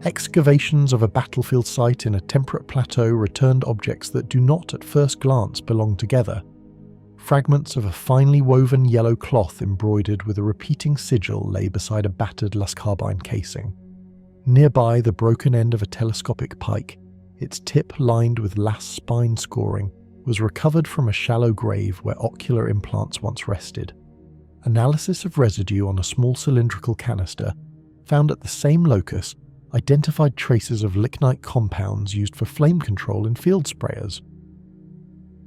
Excavations of a battlefield site in a temperate plateau returned objects that do not at first glance belong together. Fragments of a finely woven yellow cloth embroidered with a repeating sigil lay beside a battered lascarbine casing. Nearby, the broken end of a telescopic pike, its tip lined with lascarbine scoring, was recovered from a shallow grave where ocular implants once rested. Analysis of residue on a small cylindrical canister, found at the same locus, identified traces of lignite compounds used for flame control in field sprayers.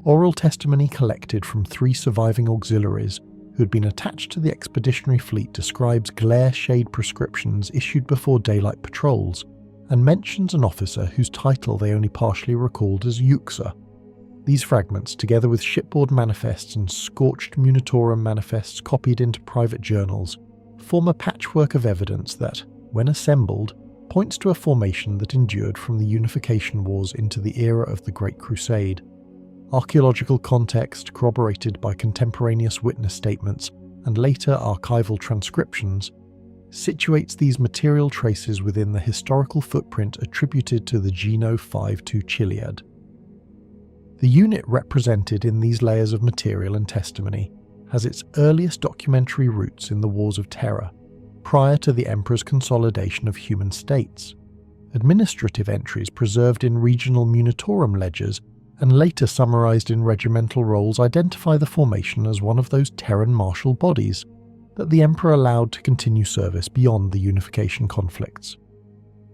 Oral testimony collected from 3 surviving auxiliaries who had been attached to the expeditionary fleet describes glare shade prescriptions issued before daylight patrols, and mentions an officer whose title they only partially recalled as uxor. These fragments, together with shipboard manifests and scorched Munitorum manifests copied into private journals, form a patchwork of evidence that, when assembled, points to a formation that endured from the Unification Wars into the era of the Great Crusade. Archaeological context, corroborated by contemporaneous witness statements and later archival transcriptions, situates these material traces within the historical footprint attributed to the Geno Five-Two Chiliad. The unit represented in these layers of material and testimony has its earliest documentary roots in the Wars of Terra, prior to the Emperor's consolidation of human states. Administrative entries preserved in regional Munitorum ledgers and later summarized in regimental rolls identify the formation as one of those Terran martial bodies that the Emperor allowed to continue service beyond the unification conflicts.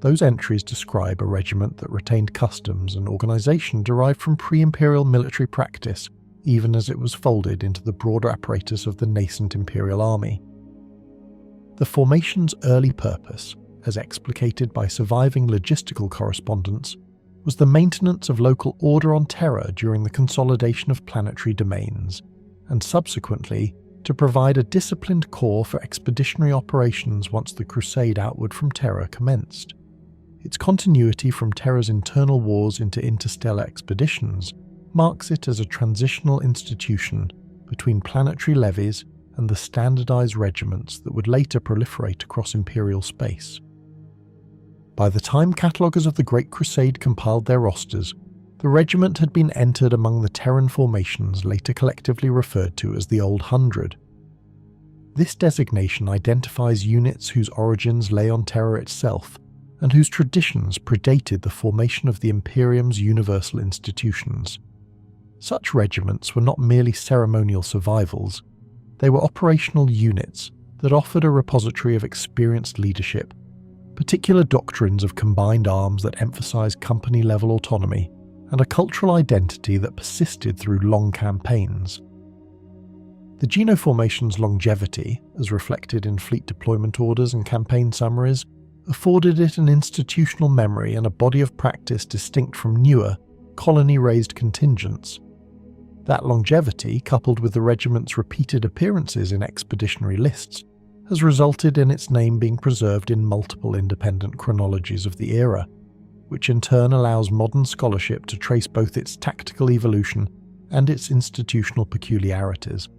Those entries describe a regiment that retained customs and organization derived from pre-Imperial military practice, even as it was folded into the broader apparatus of the nascent Imperial army. The formation's early purpose, as explicated by surviving logistical correspondence, was the maintenance of local order on Terra during the consolidation of planetary domains, and subsequently to provide a disciplined core for expeditionary operations once the crusade outward from Terra commenced. Its continuity from Terra's internal wars into interstellar expeditions marks it as a transitional institution between planetary levies and the standardized regiments that would later proliferate across Imperial space. By the time cataloguers of the Great Crusade compiled their rosters, the regiment had been entered among the Terran formations later collectively referred to as the Old Hundred. This designation identifies units whose origins lay on Terra itself, and whose traditions predated the formation of the Imperium's universal institutions. Such regiments were not merely ceremonial survivals, they were operational units that offered a repository of experienced leadership, particular doctrines of combined arms that emphasized company-level autonomy, and a cultural identity that persisted through long campaigns. The Geno formation's longevity, as reflected in fleet deployment orders and campaign summaries, afforded it an institutional memory and a body of practice distinct from newer, colony-raised contingents. That longevity, coupled with the regiment's repeated appearances in expeditionary lists, has resulted in its name being preserved in multiple independent chronologies of the era, which in turn allows modern scholarship to trace both its tactical evolution and its institutional peculiarities.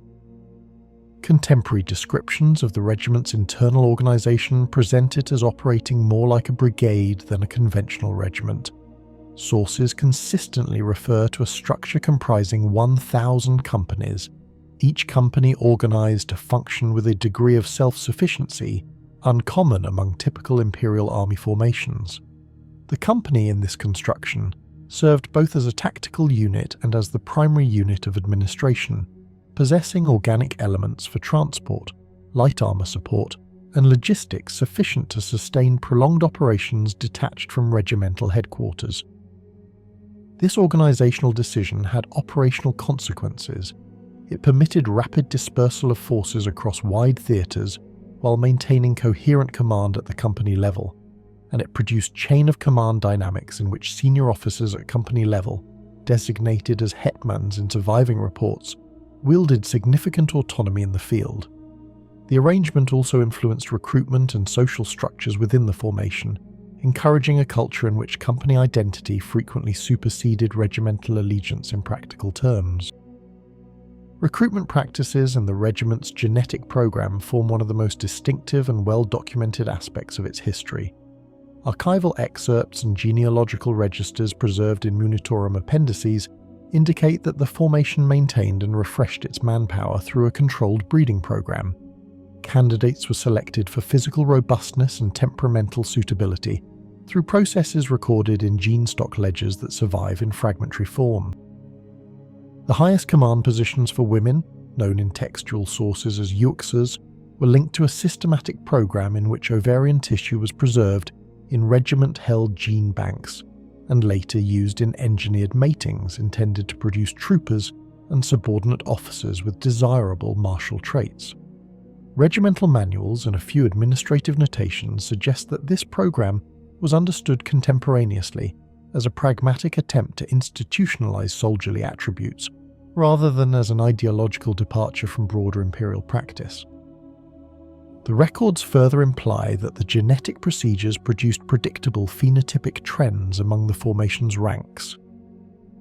Contemporary descriptions of the regiment's internal organization present it as operating more like a brigade than a conventional regiment. Sources consistently refer to a structure comprising 1,000 companies, each company organized to function with a degree of self-sufficiency uncommon among typical Imperial army formations. The company in this construction served both as a tactical unit and as the primary unit of administration, possessing organic elements for transport, light armor support, and logistics sufficient to sustain prolonged operations detached from regimental headquarters. This organizational decision had operational consequences. It permitted rapid dispersal of forces across wide theaters while maintaining coherent command at the company level, and it produced chain of command dynamics in which senior officers at company level, designated as hetmans in surviving reports, wielded significant autonomy in the field. The arrangement also influenced recruitment and social structures within the formation, encouraging a culture in which company identity frequently superseded regimental allegiance in practical terms. Recruitment practices and the regiment's genetic program form one of the most distinctive and well-documented aspects of its history. Archival excerpts and genealogical registers preserved in Munitorum appendices indicate that the formation maintained and refreshed its manpower through a controlled breeding program. Candidates were selected for physical robustness and temperamental suitability through processes recorded in gene stock ledgers that survive in fragmentary form. The highest command positions for women, known in textual sources as uxors, were linked to a systematic program in which ovarian tissue was preserved in regiment-held gene banks and later used in engineered matings intended to produce troopers and subordinate officers with desirable martial traits. Regimental manuals and a few administrative notations suggest that this program was understood contemporaneously as a pragmatic attempt to institutionalize soldierly attributes, rather than as an ideological departure from broader imperial practice. The records further imply that the genetic procedures produced predictable phenotypic trends among the formation's ranks.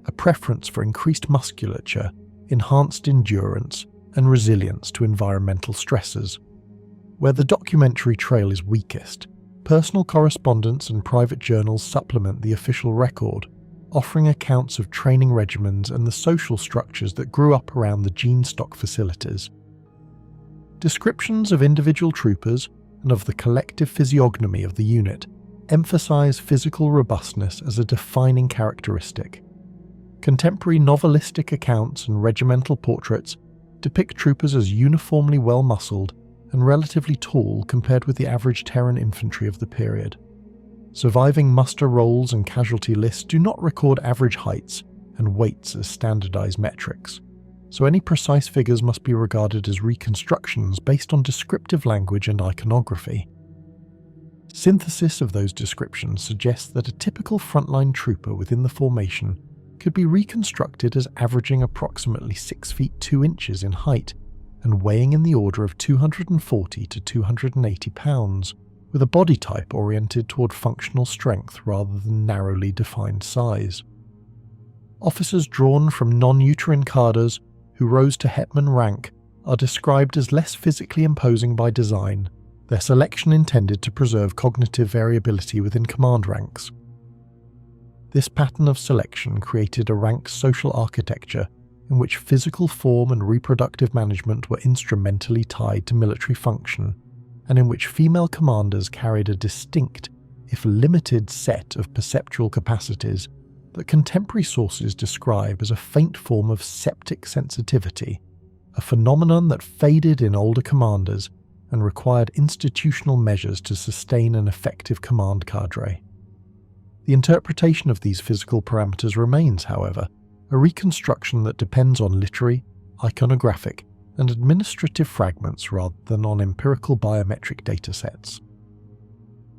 A preference for increased musculature, enhanced endurance, and resilience to environmental stresses. Where the documentary trail is weakest, personal correspondence and private journals supplement the official record, offering accounts of training regimens and the social structures that grew up around the gene stock facilities. Descriptions of individual troopers and of the collective physiognomy of the unit emphasize physical robustness as a defining characteristic. Contemporary novelistic accounts and regimental portraits depict troopers as uniformly well-muscled and relatively tall compared with the average Terran infantry of the period. Surviving muster rolls and casualty lists do not record average heights and weights as standardized metrics, so any precise figures must be regarded as reconstructions based on descriptive language and iconography. Synthesis of those descriptions suggests that a typical frontline trooper within the formation could be reconstructed as averaging approximately 6 feet 2 inches in height and weighing in the order of 240 to 280 pounds, with a body type oriented toward functional strength rather than narrowly defined size. Officers drawn from non-uterine cadres who rose to hetman rank are described as less physically imposing by design, their selection intended to preserve cognitive variability within command ranks. This pattern of selection created a rank social architecture in which physical form and reproductive management were instrumentally tied to military function, and in which female commanders carried a distinct, if limited, set of perceptual capacities that contemporary sources describe as a faint form of septic sensitivity, a phenomenon that faded in older commanders and required institutional measures to sustain an effective command cadre. The interpretation of these physical parameters remains, however, a reconstruction that depends on literary, iconographic, and administrative fragments rather than on empirical biometric datasets.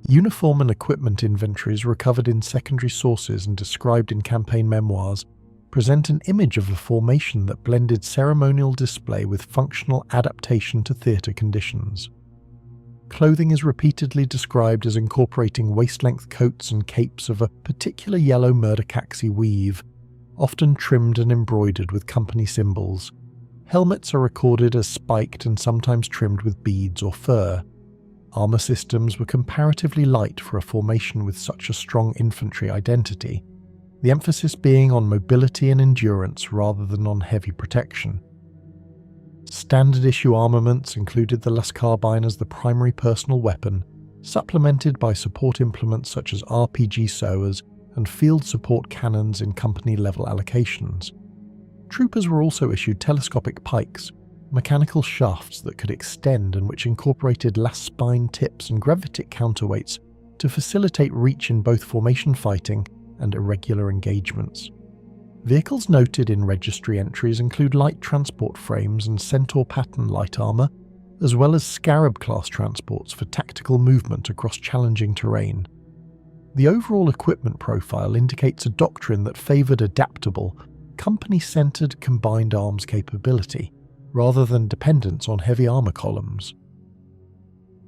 Uniform and equipment inventories recovered in secondary sources and described in campaign memoirs present an image of a formation that blended ceremonial display with functional adaptation to theatre conditions. Clothing is repeatedly described as incorporating waist-length coats and capes of a particular yellow murdercaxi weave, often trimmed and embroidered with company symbols. Helmets are recorded as spiked and sometimes trimmed with beads or fur. Armour systems were comparatively light for a formation with such a strong infantry identity, the emphasis being on mobility and endurance rather than on heavy protection. Standard issue armaments included the lascarbine as the primary personal weapon, supplemented by support implements such as RPG sowers and field support cannons in company-level allocations. Troopers were also issued telescopic pikes, mechanical shafts that could extend and which incorporated lascarbine tips and gravitic counterweights to facilitate reach in both formation fighting and irregular engagements. Vehicles noted in registry entries include light transport frames and Centaur pattern light armour, as well as Scarab-class transports for tactical movement across challenging terrain. The overall equipment profile indicates a doctrine that favoured adaptable, company-centred combined arms capability, rather than dependence on heavy armour columns.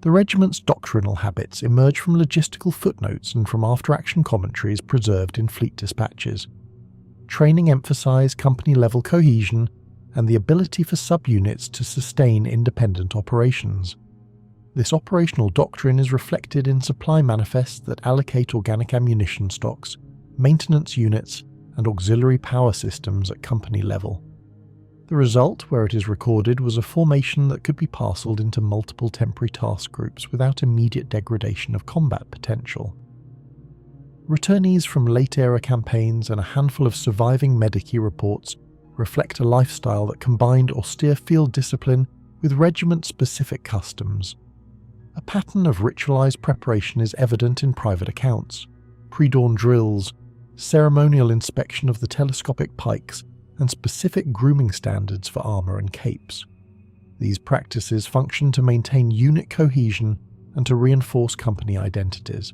The regiment's doctrinal habits emerge from logistical footnotes and from after-action commentaries preserved in fleet dispatches. Training emphasised company-level cohesion and the ability for subunits to sustain independent operations. This operational doctrine is reflected in supply manifests that allocate organic ammunition stocks, maintenance units, and auxiliary power systems at company level. The result, where it is recorded, was a formation that could be parcelled into multiple temporary task groups without immediate degradation of combat potential. Returnees from late-era campaigns and a handful of surviving Medici reports reflect a lifestyle that combined austere field discipline with regiment-specific customs. A pattern of ritualized preparation is evident in private accounts, pre-dawn drills, ceremonial inspection of the telescopic pikes, and specific grooming standards for armour and capes. These practices function to maintain unit cohesion and to reinforce company identities.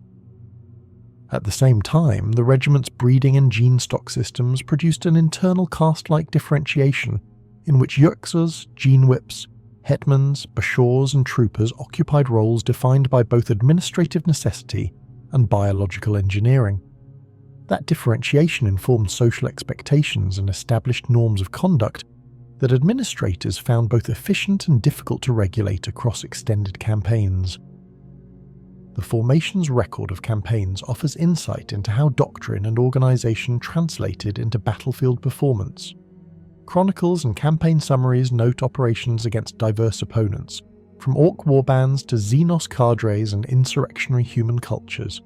At the same time, the regiment's breeding and gene stock systems produced an internal caste-like differentiation in which uxors, genewhips, hetmans, bashors and troopers occupied roles defined by both administrative necessity and biological engineering. That differentiation informed social expectations and established norms of conduct that administrators found both efficient and difficult to regulate across extended campaigns. The formation's record of campaigns offers insight into how doctrine and organisation translated into battlefield performance. Chronicles and campaign summaries note operations against diverse opponents, from orc warbands to Xenos cadres and insurrectionary human cultures.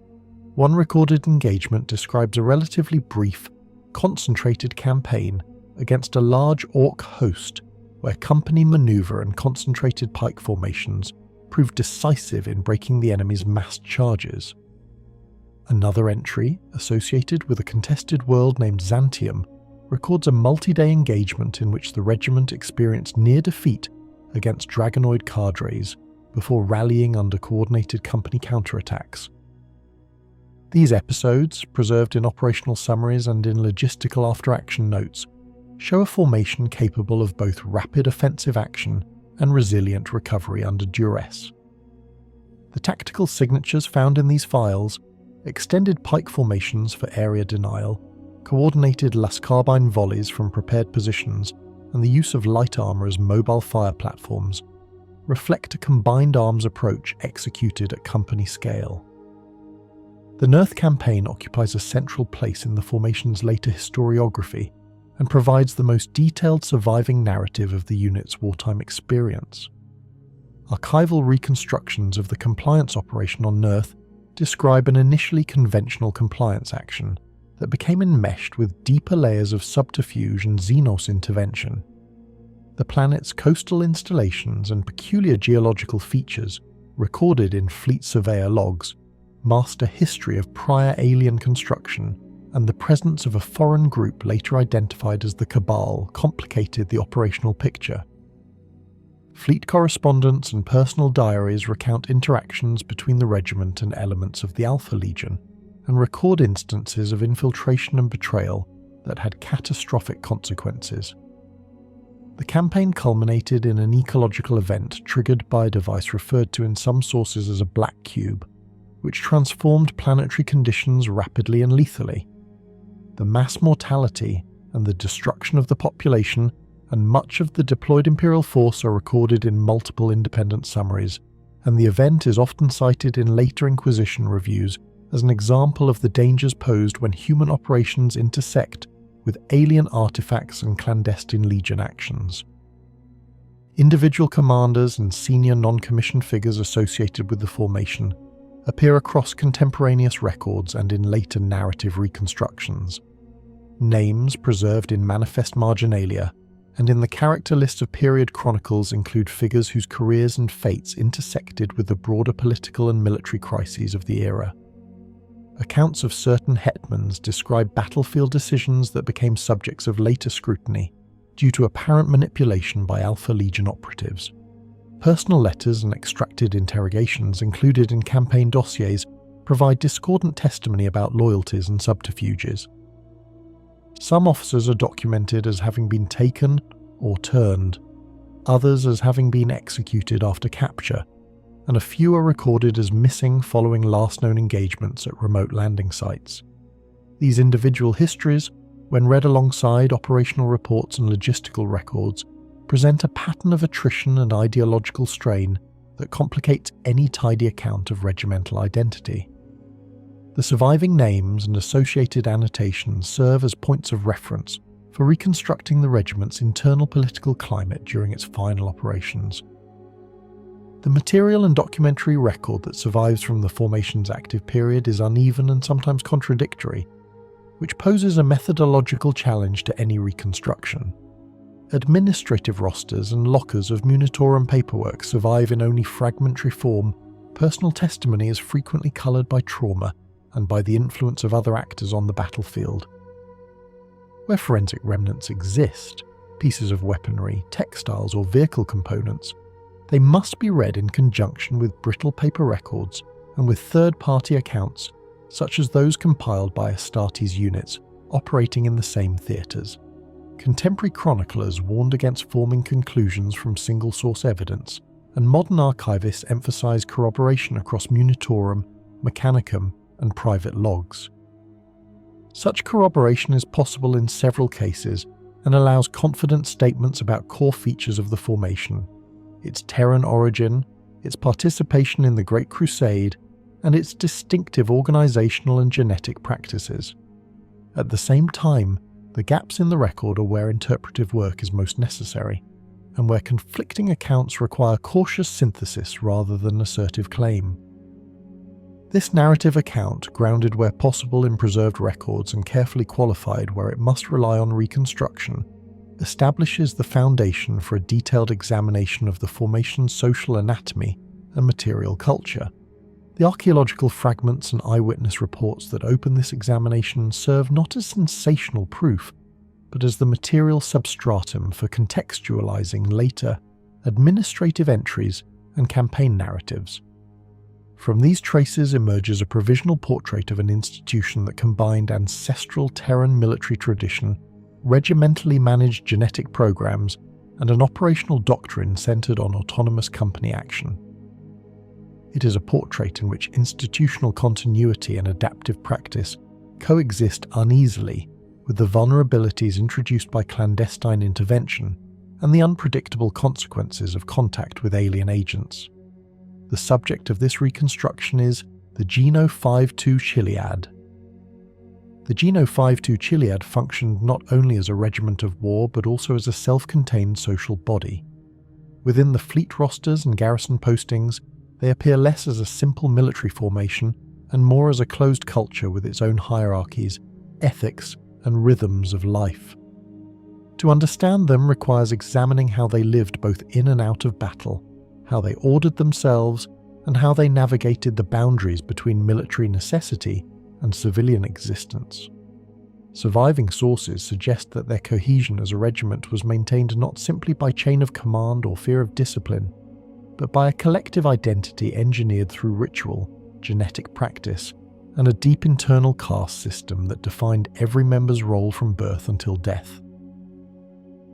One recorded engagement describes a relatively brief, concentrated campaign against a large orc host where company manoeuvre and concentrated pike formations proved decisive in breaking the enemy's massed charges. Another entry, associated with a contested world named Xantium, records a multi-day engagement in which the regiment experienced near defeat against Dragonoid cadres before rallying under coordinated company counterattacks. These episodes, preserved in operational summaries and in logistical after-action notes, show a formation capable of both rapid offensive action and resilient recovery under duress. The tactical signatures found in these files, extended pike formations for area denial, coordinated lascarbine volleys from prepared positions, and the use of light armour as mobile fire platforms, reflect a combined arms approach executed at company scale. The Nurth campaign occupies a central place in the formation's later historiography and provides the most detailed surviving narrative of the unit's wartime experience. Archival reconstructions of the compliance operation on Nurth describe an initially conventional compliance action that became enmeshed with deeper layers of subterfuge and Xenos intervention. The planet's coastal installations and peculiar geological features, recorded in Fleet Surveyor logs, masked a history of prior alien construction, and the presence of a foreign group later identified as the Cabal complicated the operational picture. Fleet correspondence and personal diaries recount interactions between the regiment and elements of the Alpha Legion, and record instances of infiltration and betrayal that had catastrophic consequences. The campaign culminated in an ecological event triggered by a device referred to in some sources as a black cube, which transformed planetary conditions rapidly and lethally. The mass mortality and the destruction of the population and much of the deployed Imperial force are recorded in multiple independent summaries, and the event is often cited in later Inquisition reviews as an example of the dangers posed when human operations intersect with alien artifacts and clandestine Legion actions. Individual commanders and senior non-commissioned figures associated with the formation appear across contemporaneous records and in later narrative reconstructions. Names preserved in manifest marginalia and in the character list of period chronicles include figures whose careers and fates intersected with the broader political and military crises of the era. Accounts of certain hetmans describe battlefield decisions that became subjects of later scrutiny due to apparent manipulation by Alpha Legion operatives. Personal letters and extracted interrogations included in campaign dossiers provide discordant testimony about loyalties and subterfuges. Some officers are documented as having been taken or turned, others as having been executed after capture, and a few are recorded as missing following last known engagements at remote landing sites. These individual histories, when read alongside operational reports and logistical records, present a pattern of attrition and ideological strain that complicates any tidy account of regimental identity. The surviving names and associated annotations serve as points of reference for reconstructing the regiment's internal political climate during its final operations. The material and documentary record that survives from the formation's active period is uneven and sometimes contradictory, which poses a methodological challenge to any reconstruction. Administrative rosters and lockers of Munitorum paperwork survive in only fragmentary form. Personal testimony is frequently coloured by trauma and by the influence of other actors on the battlefield. Where forensic remnants exist, pieces of weaponry, textiles or vehicle components, they must be read in conjunction with brittle paper records and with third-party accounts, such as those compiled by Astartes units operating in the same theatres. Contemporary chroniclers warned against forming conclusions from single-source evidence, and modern archivists emphasise corroboration across Munitorum, Mechanicum, and private logs. Such corroboration is possible in several cases and allows confident statements about core features of the formation, its Terran origin, its participation in the Great Crusade, and its distinctive organisational and genetic practices. At the same time, the gaps in the record are where interpretive work is most necessary, and where conflicting accounts require cautious synthesis rather than assertive claim. This narrative account, grounded where possible in preserved records and carefully qualified where it must rely on reconstruction, establishes the foundation for a detailed examination of the formation's social anatomy and material culture. The archaeological fragments and eyewitness reports that open this examination serve not as sensational proof, but as the material substratum for contextualizing later administrative entries and campaign narratives. From these traces emerges a provisional portrait of an institution that combined ancestral Terran military tradition, regimentally managed genetic programs, and an operational doctrine centered on autonomous company action. It is a portrait in which institutional continuity and adaptive practice coexist uneasily with the vulnerabilities introduced by clandestine intervention and the unpredictable consequences of contact with alien agents. The subject of this reconstruction is the Geno Five-Two Chiliad. The Geno Five-Two Chiliad functioned not only as a regiment of war but also as a self-contained social body. Within the fleet rosters and garrison postings, they appear less as a simple military formation and more as a closed culture with its own hierarchies, ethics, and rhythms of life. To understand them requires examining how they lived both in and out of battle, how they ordered themselves, and how they navigated the boundaries between military necessity and civilian existence. Surviving sources suggest that their cohesion as a regiment was maintained not simply by chain of command or fear of discipline, but by a collective identity engineered through ritual, genetic practice, and a deep internal caste system that defined every member's role from birth until death.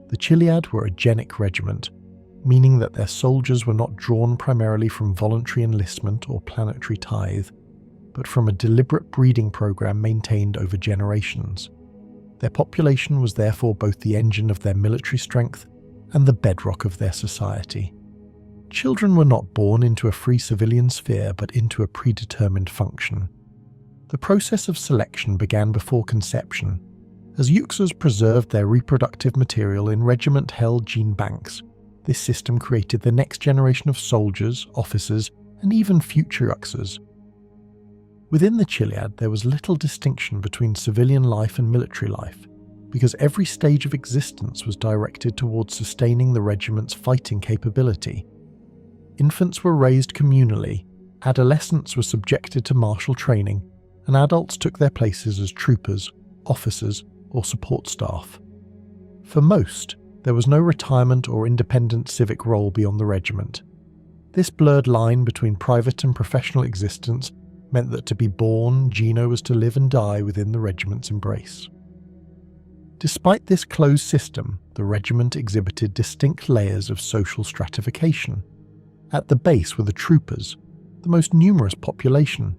The Chiliad were a genic regiment, meaning that their soldiers were not drawn primarily from voluntary enlistment or planetary tithe, but from a deliberate breeding program maintained over generations. Their population was therefore both the engine of their military strength and the bedrock of their society. Children were not born into a free civilian sphere but into a predetermined function. The process of selection began before conception, as uxors preserved their reproductive material in regiment-held gene banks. This system created the next generation of soldiers, officers, and even future uxors. Within the Chiliad, there was little distinction between civilian life and military life, because every stage of existence was directed towards sustaining the regiment's fighting capability. Infants were raised communally, adolescents were subjected to martial training, and adults took their places as troopers, officers, or support staff. For most, there was no retirement or independent civic role beyond the regiment. This blurred line between private and professional existence meant that to be born, Geno was to live and die within the regiment's embrace. Despite this closed system, the regiment exhibited distinct layers of social stratification. At the base were the troopers, the most numerous population.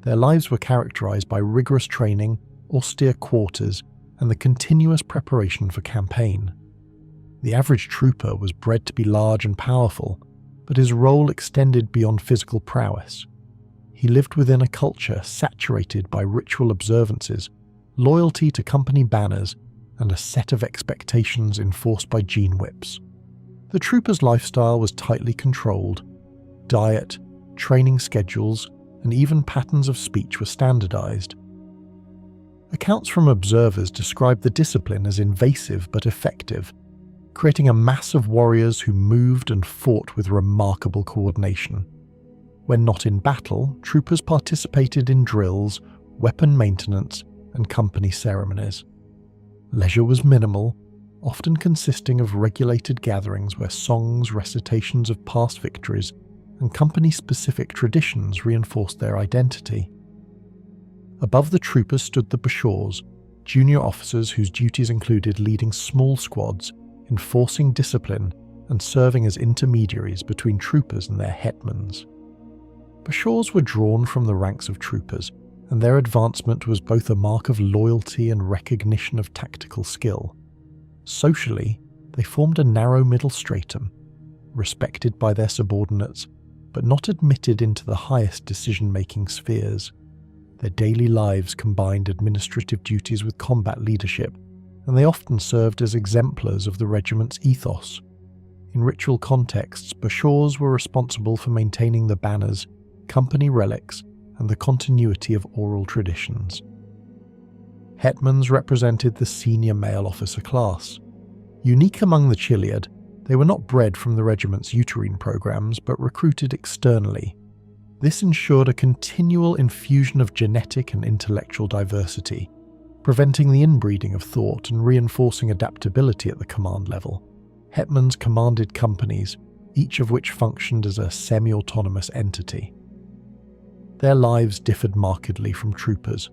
Their lives were characterized by rigorous training, austere quarters, and the continuous preparation for campaign. The average trooper was bred to be large and powerful, but his role extended beyond physical prowess. He lived within a culture saturated by ritual observances, loyalty to company banners, and a set of expectations enforced by genewhips. The trooper's lifestyle was tightly controlled. Diet, training schedules, and even patterns of speech were standardized. Accounts from observers describe the discipline as invasive but effective, creating a mass of warriors who moved and fought with remarkable coordination. When not in battle, troopers participated in drills, weapon maintenance, and company ceremonies. Leisure was minimal, often consisting of regulated gatherings where songs, recitations of past victories, and company-specific traditions reinforced their identity. Above the troopers stood the uxors, junior officers whose duties included leading small squads, enforcing discipline, and serving as intermediaries between troopers and their hetmans. Uxors were drawn from the ranks of troopers, and their advancement was both a mark of loyalty and recognition of tactical skill. Socially, they formed a narrow middle stratum, respected by their subordinates, but not admitted into the highest decision-making spheres. Their daily lives combined administrative duties with combat leadership, and they often served as exemplars of the regiment's ethos. In ritual contexts, uxors were responsible for maintaining the banners, company relics, and the continuity of oral traditions. Hetmans represented the senior male officer class. Unique among the Chiliad, they were not bred from the regiment's uterine programs, but recruited externally. This ensured a continual infusion of genetic and intellectual diversity, preventing the inbreeding of thought and reinforcing adaptability at the command level. Hetmans commanded companies, each of which functioned as a semi-autonomous entity. Their lives differed markedly from troopers.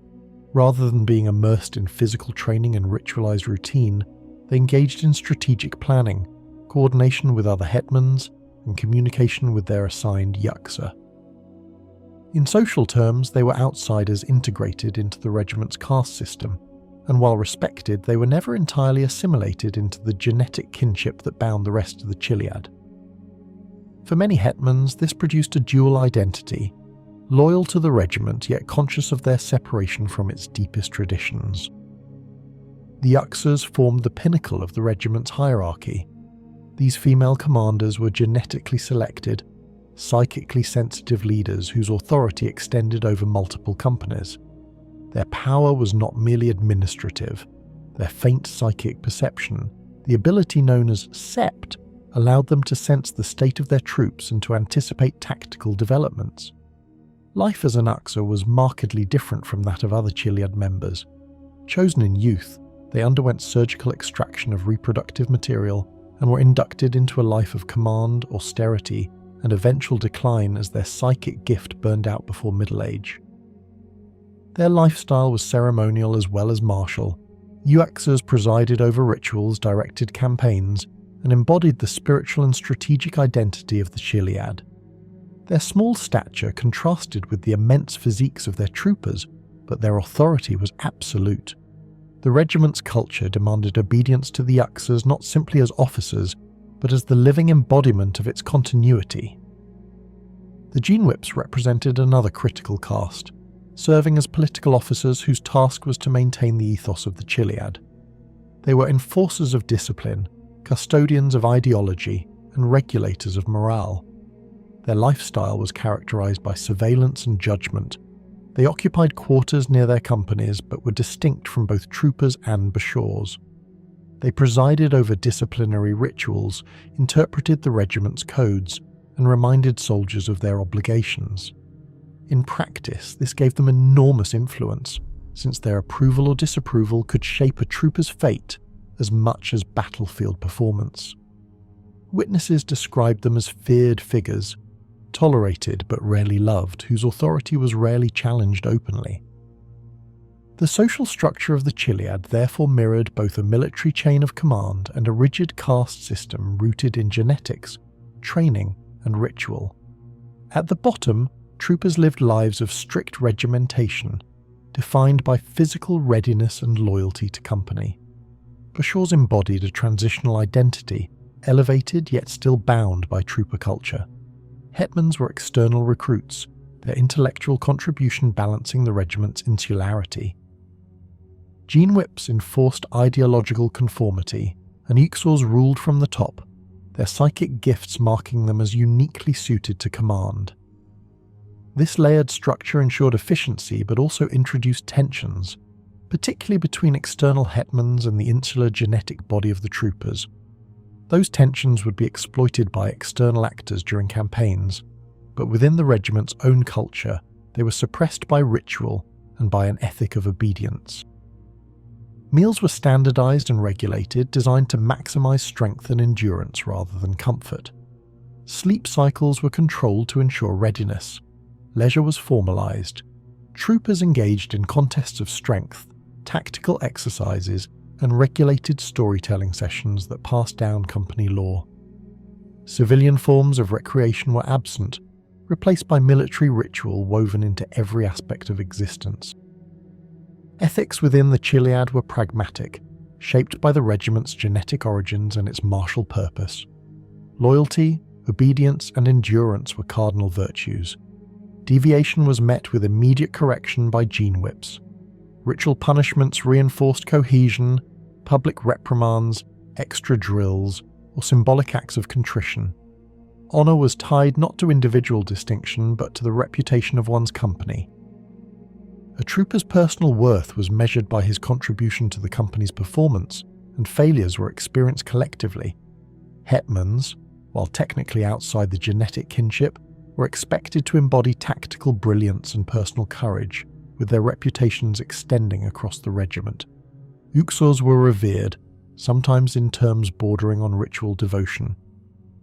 Rather than being immersed in physical training and ritualized routine, they engaged in strategic planning, coordination with other hetmans, and communication with their assigned uxor. In social terms, they were outsiders integrated into the regiment's caste system, and while respected, they were never entirely assimilated into the genetic kinship that bound the rest of the Chiliad. For many hetmans, this produced a dual identity, loyal to the regiment yet conscious of their separation from its deepest traditions. The uxors formed the pinnacle of the regiment's hierarchy. These female commanders were genetically selected, psychically sensitive leaders whose authority extended over multiple companies. Their power was not merely administrative. Their faint psychic perception, the ability known as sept, allowed them to sense the state of their troops and to anticipate tactical developments. Life as an uxor was markedly different from that of other Chiliad members. Chosen in youth, they underwent surgical extraction of reproductive material and were inducted into a life of command, austerity, and eventual decline as their psychic gift burned out before middle age. Their lifestyle was ceremonial as well as martial. uxors presided over rituals, directed campaigns, and embodied the spiritual and strategic identity of the Chiliad. Their small stature contrasted with the immense physiques of their troopers, but their authority was absolute. The regiment's culture demanded obedience to the uxors not simply as officers, but as the living embodiment of its continuity. The genewhips represented another critical caste, serving as political officers whose task was to maintain the ethos of the Chiliad. They were enforcers of discipline, custodians of ideology, and regulators of morale. Their lifestyle was characterized by surveillance and judgment. They occupied quarters near their companies but were distinct from both troopers and uxors. They presided over disciplinary rituals, interpreted the regiment's codes, and reminded soldiers of their obligations. In practice, this gave them enormous influence, since their approval or disapproval could shape a trooper's fate as much as battlefield performance. Witnesses described them as feared figures, tolerated but rarely loved, whose authority was rarely challenged openly. The social structure of the Chiliad therefore mirrored both a military chain of command and a rigid caste system rooted in genetics, training, and ritual. At the bottom, troopers lived lives of strict regimentation, defined by physical readiness and loyalty to company. uxors embodied a transitional identity, elevated yet still bound by trooper culture. hetmans were external recruits, their intellectual contribution balancing the regiment's insularity. Genewhips enforced ideological conformity, and uxors ruled from the top, their psychic gifts marking them as uniquely suited to command. This layered structure ensured efficiency but also introduced tensions, particularly between external hetmans and the insular genetic body of the troopers. Those tensions would be exploited by external actors during campaigns, but within the regiment's own culture, they were suppressed by ritual and by an ethic of obedience. Meals were standardized and regulated, designed to maximize strength and endurance rather than comfort. Sleep cycles were controlled to ensure readiness. Leisure was formalized. Troopers engaged in contests of strength, tactical exercises, and regulated storytelling sessions that passed down company lore. Civilian forms of recreation were absent, replaced by military ritual woven into every aspect of existence. Ethics within the Chiliad were pragmatic, shaped by the regiment's genetic origins and its martial purpose. Loyalty, obedience, and endurance were cardinal virtues. Deviation was met with immediate correction by genewhips. Ritual punishments reinforced cohesion, public reprimands, extra drills, or symbolic acts of contrition. Honor was tied not to individual distinction but to the reputation of one's company. A trooper's personal worth was measured by his contribution to the company's performance, and failures were experienced collectively. Hetmans, while technically outside the genetic kinship, were expected to embody tactical brilliance and personal courage, with their reputations extending across the regiment. Uxors were revered, sometimes in terms bordering on ritual devotion.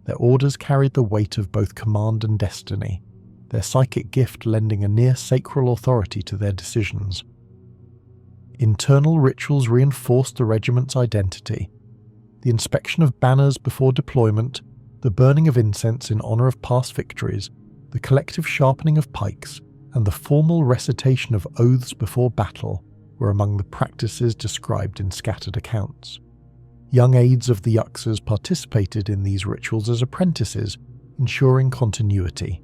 Their orders carried the weight of both command and destiny, their psychic gift lending a near-sacral authority to their decisions. Internal rituals reinforced the regiment's identity. The inspection of banners before deployment, the burning of incense in honor of past victories, the collective sharpening of pikes, and the formal recitation of oaths before battle were among the practices described in scattered accounts. Young aides of the uxors participated in these rituals as apprentices, ensuring continuity.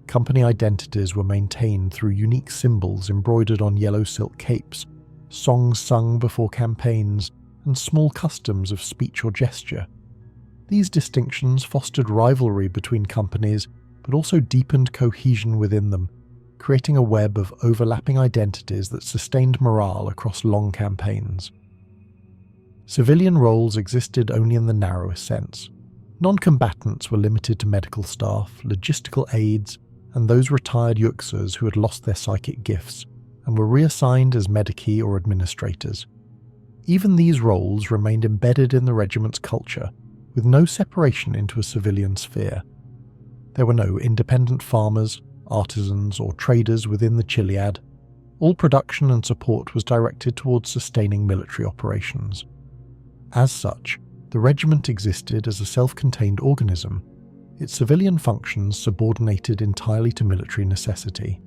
Company identities were maintained through unique symbols embroidered on yellow silk capes, songs sung before campaigns, and small customs of speech or gesture. These distinctions fostered rivalry between companies, but also deepened cohesion within them, creating a web of overlapping identities that sustained morale across long campaigns. Civilian roles existed only in the narrowest sense. Non-combatants were limited to medical staff, logistical aides, and those retired uxors who had lost their psychic gifts, and were reassigned as medici or administrators. Even these roles remained embedded in the regiment's culture, with no separation into a civilian sphere. There were no independent farmers, artisans, or traders within the Chiliad. All production and support was directed towards sustaining military operations. As such, the regiment existed as a self-contained organism, its civilian functions subordinated entirely to military necessity.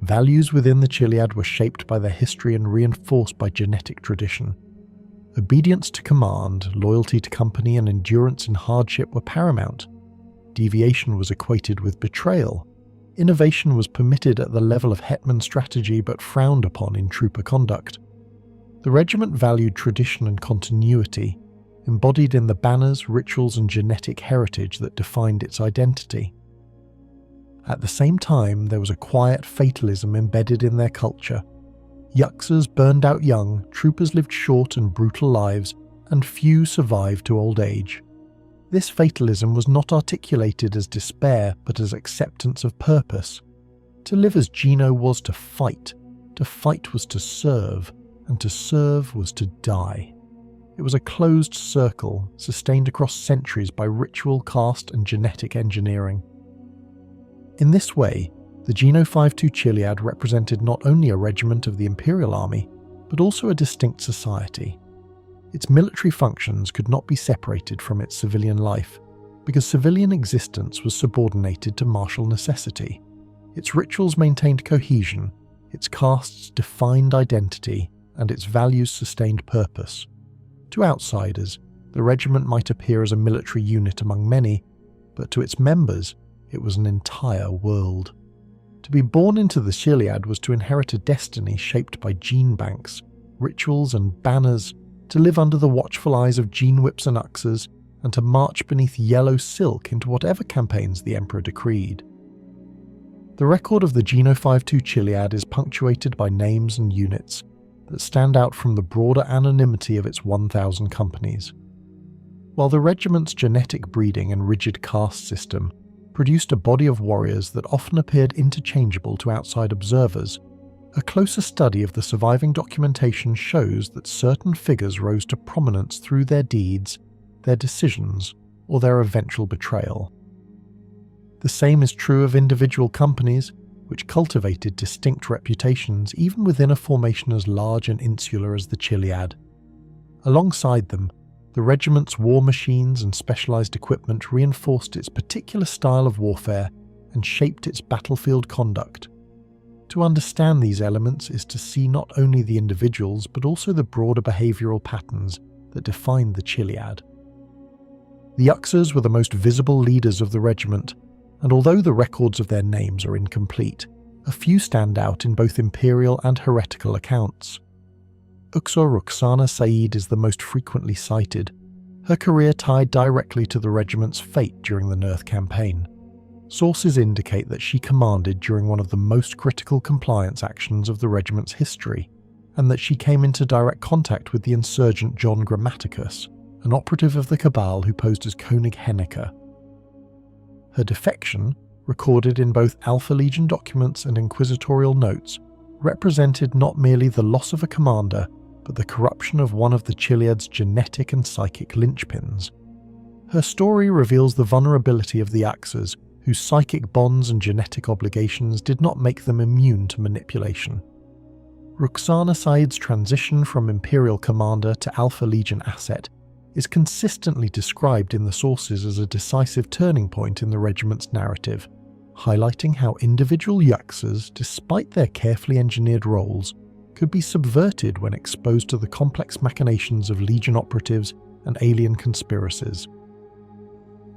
Values within the Chiliad were shaped by their history and reinforced by genetic tradition. Obedience to command, loyalty to company, and endurance in hardship were paramount. Deviation was equated with betrayal. Innovation was permitted at the level of hetman strategy but frowned upon in trooper conduct. The regiment valued tradition and continuity, embodied in the banners, rituals, and genetic heritage that defined its identity. At the same time, there was a quiet fatalism embedded in their culture. Uxors burned out young, troopers lived short and brutal lives, and few survived to old age. This fatalism was not articulated as despair, but as acceptance of purpose. To live as Geno was to fight was to serve, and to serve was to die. It was a closed circle, sustained across centuries by ritual, caste, and genetic engineering. In this way, the Geno Five-Two Chiliad represented not only a regiment of the Imperial army, but also a distinct society. Its military functions could not be separated from its civilian life, because civilian existence was subordinated to martial necessity. Its rituals maintained cohesion, its castes defined identity, and its values sustained purpose. To outsiders, the regiment might appear as a military unit among many, but to its members, it was an entire world. To be born into the Chiliad was to inherit a destiny shaped by gene banks, rituals and banners, to live under the watchful eyes of genewhips and uxors, and to march beneath yellow silk into whatever campaigns the Emperor decreed. The record of the Geno Five-Two Chiliad is punctuated by names and units that stand out from the broader anonymity of its 1,000 companies. While the regiment's genetic breeding and rigid caste system produced a body of warriors that often appeared interchangeable to outside observers, a closer study of the surviving documentation shows that certain figures rose to prominence through their deeds, their decisions, or their eventual betrayal. The same is true of individual companies, which cultivated distinct reputations even within a formation as large and insular as the Chiliad. Alongside them, the regiment's war machines and specialized equipment reinforced its particular style of warfare and shaped its battlefield conduct. To understand these elements is to see not only the individuals but also the broader behavioral patterns that defined the Chiliad. The uxors were the most visible leaders of the regiment, and although the records of their names are incomplete, a few stand out in both imperial and heretical accounts. Uxor Roxana Said is the most frequently cited, her career tied directly to the regiment's fate during the Nurth campaign. Sources indicate that she commanded during one of the most critical compliance actions of the regiment's history, and that she came into direct contact with the insurgent John Grammaticus, an operative of the Cabal who posed as König Henneke. Her defection, recorded in both Alpha Legion documents and inquisitorial notes, represented not merely the loss of a commander, but the corruption of one of the Chiliad's genetic and psychic linchpins. Her story reveals the vulnerability of the uxors, whose psychic bonds and genetic obligations did not make them immune to manipulation. Roxana Said's transition from Imperial commander to Alpha Legion asset is consistently described in the sources as a decisive turning point in the regiment's narrative, highlighting how individual uxors, despite their carefully engineered roles, could be subverted when exposed to the complex machinations of Legion operatives and alien conspiracies.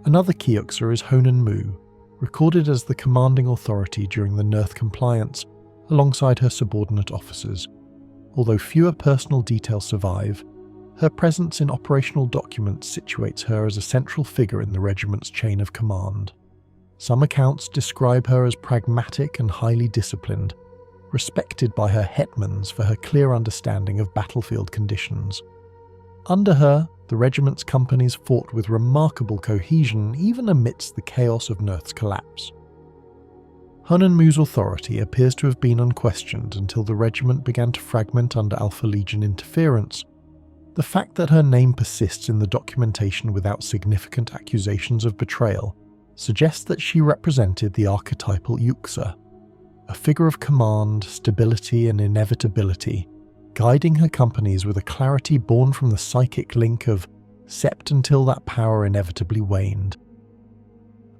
Another key uxor is Honan Mu, recorded as the commanding authority during the Nurth compliance, alongside her subordinate officers. Although fewer personal details survive, her presence in operational documents situates her as a central figure in the regiment's chain of command. Some accounts describe her as pragmatic and highly disciplined, respected by her hetmans for her clear understanding of battlefield conditions. Under her, the regiment's companies fought with remarkable cohesion even amidst the chaos of Nurth's collapse. Honan Mu's authority appears to have been unquestioned until the regiment began to fragment under Alpha Legion interference. The fact that her name persists in the documentation without significant accusations of betrayal suggests that she represented the archetypal uxor, a figure of command, stability and inevitability, guiding her companies with a clarity born from the psychic link of "sept until that power inevitably waned."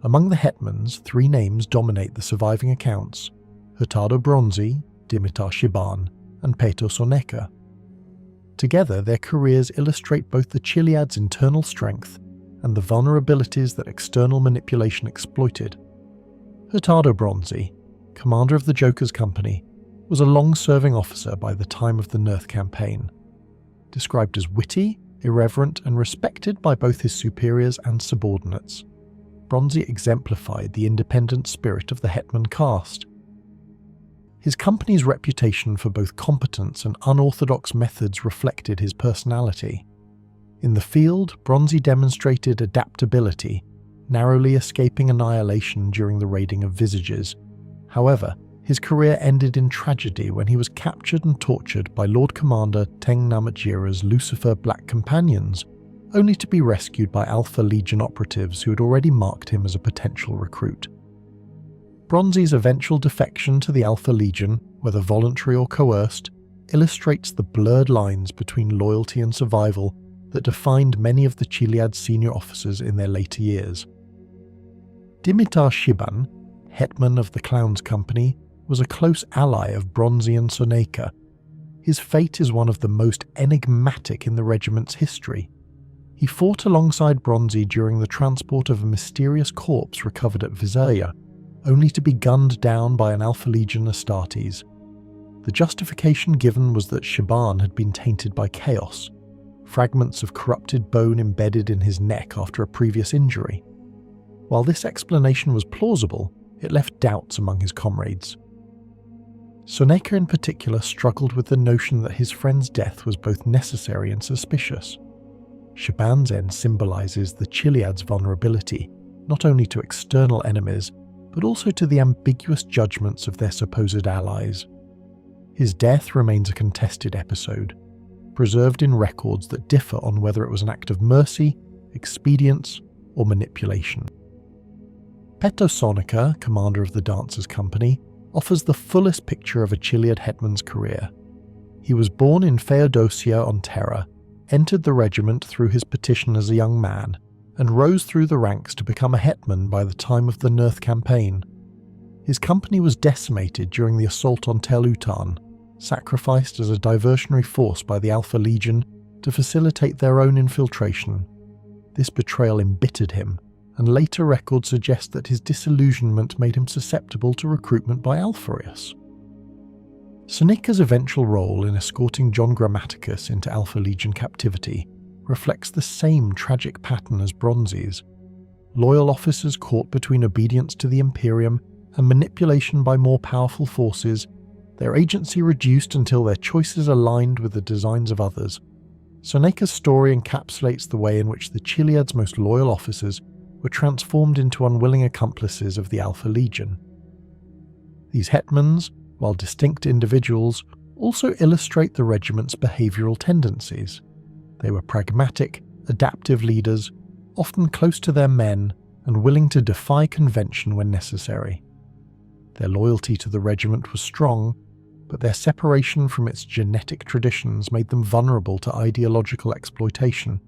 Among the hetmans, three names dominate the surviving accounts: Hurtado Bronzi, Dimitar Shiban, and Peto Soneka. Together, their careers illustrate both the Chiliad's internal strength and the vulnerabilities that external manipulation exploited. Hurtado Bronzi, commander of the Joker's Company, was a long-serving officer by the time of the Nurth campaign. Described as witty, irreverent, and respected by both his superiors and subordinates, Bronzi exemplified the independent spirit of the hetman caste. His company's reputation for both competence and unorthodox methods reflected his personality. In the field, Bronzi demonstrated adaptability, narrowly escaping annihilation during the raiding of visages. However, his career ended in tragedy when he was captured and tortured by Lord Commander Teng Namajira's Lucifer Black Companions, only to be rescued by Alpha Legion operatives who had already marked him as a potential recruit. Bronzi's eventual defection to the Alpha Legion, whether voluntary or coerced, illustrates the blurred lines between loyalty and survival that defined many of the Chiliad's senior officers in their later years. Dimitar Shiban, hetman of the Clown's Company, was a close ally of Bronzi and Soneka. His fate is one of the most enigmatic in the regiment's history. He fought alongside Bronzi during the transport of a mysterious corpse recovered at Visalia, only to be gunned down by an Alpha Legion Astartes. The justification given was that Shaban had been tainted by chaos, fragments of corrupted bone embedded in his neck after a previous injury. While this explanation was plausible, it left doubts among his comrades. Soneka in particular struggled with the notion that his friend's death was both necessary and suspicious. Shaban's end symbolizes the Chiliad's vulnerability, not only to external enemies, but also to the ambiguous judgments of their supposed allies. His death remains a contested episode, preserved in records that differ on whether it was an act of mercy, expedience, or manipulation. Peto Soneka, commander of the Dancers' Company, offers the fullest picture of a Chiliad hetman's career. He was born in Feodosia on Terra, entered the regiment through his petition as a young man, and rose through the ranks to become a hetman by the time of the Nurth campaign. His company was decimated during the assault on Tel Utan, sacrificed as a diversionary force by the Alpha Legion to facilitate their own infiltration. This betrayal embittered him, and later records suggest that his disillusionment made him susceptible to recruitment by Alpharius. Soneka's eventual role in escorting John Grammaticus into Alpha Legion captivity reflects the same tragic pattern as Bronzi's. Loyal officers caught between obedience to the Imperium and manipulation by more powerful forces, their agency reduced until their choices aligned with the designs of others. Soneka's story encapsulates the way in which the Chiliad's most loyal officers were transformed into unwilling accomplices of the Alpha Legion. These hetmans, while distinct individuals, also illustrate the regiment's behavioural tendencies. They were pragmatic, adaptive leaders, often close to their men and willing to defy convention when necessary. Their loyalty to the regiment was strong, but their separation from its genetic traditions made them vulnerable to ideological exploitation.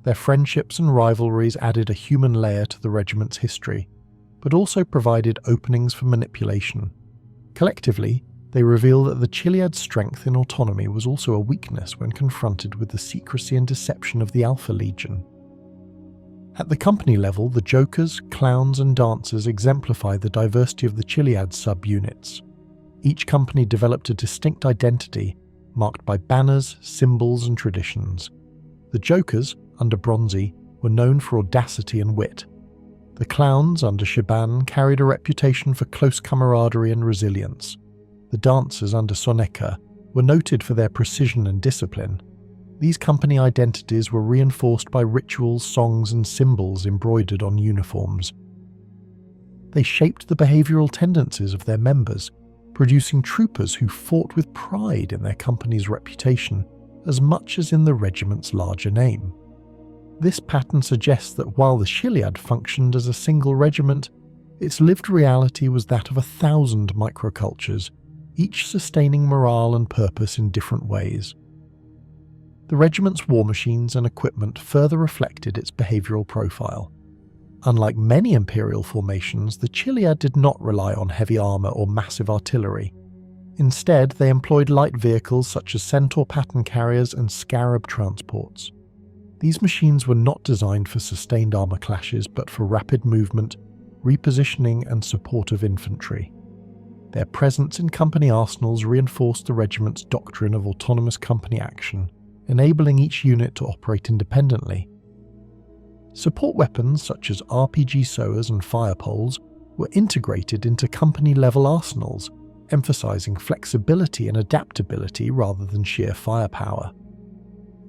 Their friendships and rivalries added a human layer to the regiment's history, but also provided openings for manipulation. Collectively, they reveal that the Chiliad's strength in autonomy was also a weakness when confronted with the secrecy and deception of the Alpha Legion. At the company level, the Jokers, Clowns, and Dancers exemplify the diversity of the Chiliad sub-units. Each company developed a distinct identity, marked by banners, symbols, and traditions. The Jokers, under Bronzi, were known for audacity and wit. The Clowns, under Shaban, carried a reputation for close camaraderie and resilience. The Dancers, under Soneka, were noted for their precision and discipline. These company identities were reinforced by rituals, songs, and symbols embroidered on uniforms. They shaped the behavioural tendencies of their members, producing troopers who fought with pride in their company's reputation as much as in the regiment's larger name. This pattern suggests that while the Chiliad functioned as a single regiment, its lived reality was that of 1,000 microcultures, each sustaining morale and purpose in different ways. The regiment's war machines and equipment further reflected its behavioural profile. Unlike many Imperial formations, the Chiliad did not rely on heavy armour or massive artillery. Instead, they employed light vehicles such as Centaur pattern carriers and scarab transports. These machines were not designed for sustained armour clashes, but for rapid movement, repositioning, and support of infantry. Their presence in company arsenals reinforced the regiment's doctrine of autonomous company action, enabling each unit to operate independently. Support weapons such as RPG sowers and fire poles were integrated into company-level arsenals, emphasizing flexibility and adaptability rather than sheer firepower.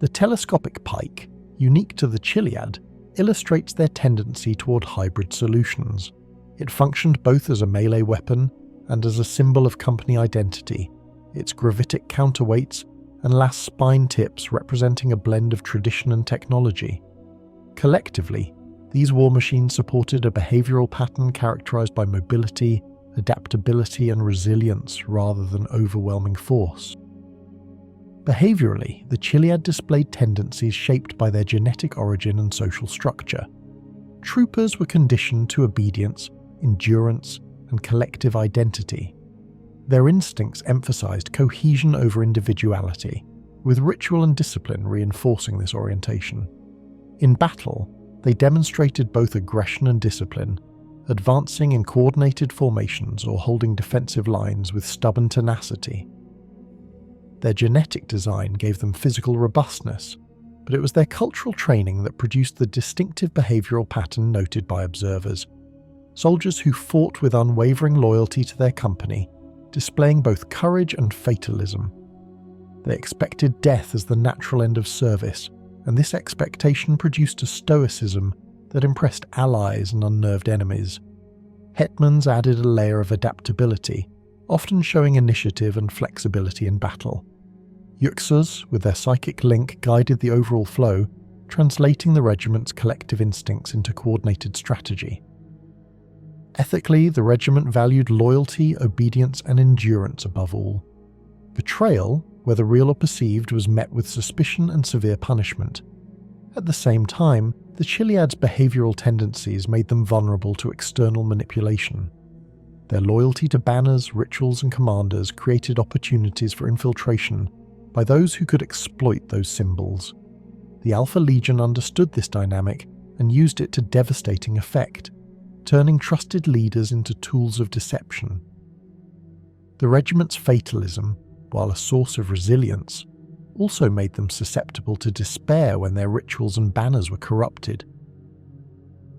The telescopic pike, unique to the Chiliad, illustrates their tendency toward hybrid solutions. It functioned both as a melee weapon and as a symbol of company identity, its gravitic counterweights and lascarbine tips representing a blend of tradition and technology. Collectively, these war machines supported a behavioural pattern characterised by mobility, adaptability, and resilience rather than overwhelming force. Behaviourally, the Chiliad displayed tendencies shaped by their genetic origin and social structure. Troopers were conditioned to obedience, endurance, and collective identity. Their instincts emphasized cohesion over individuality, with ritual and discipline reinforcing this orientation. In battle, they demonstrated both aggression and discipline, advancing in coordinated formations or holding defensive lines with stubborn tenacity. Their genetic design gave them physical robustness, but it was their cultural training that produced the distinctive behavioural pattern noted by observers. Soldiers who fought with unwavering loyalty to their company, displaying both courage and fatalism. They expected death as the natural end of service, and this expectation produced a stoicism that impressed allies and unnerved enemies. Hetmans added a layer of adaptability, often showing initiative and flexibility in battle. Uxors, with their psychic link, guided the overall flow, translating the regiment's collective instincts into coordinated strategy. Ethically, the regiment valued loyalty, obedience, and endurance above all. Betrayal, whether real or perceived, was met with suspicion and severe punishment. At the same time, the Chiliad's behavioural tendencies made them vulnerable to external manipulation. Their loyalty to banners, rituals, and commanders created opportunities for infiltration by those who could exploit those symbols. The Alpha Legion understood this dynamic and used it to devastating effect, turning trusted leaders into tools of deception. The regiment's fatalism, while a source of resilience, also made them susceptible to despair when their rituals and banners were corrupted.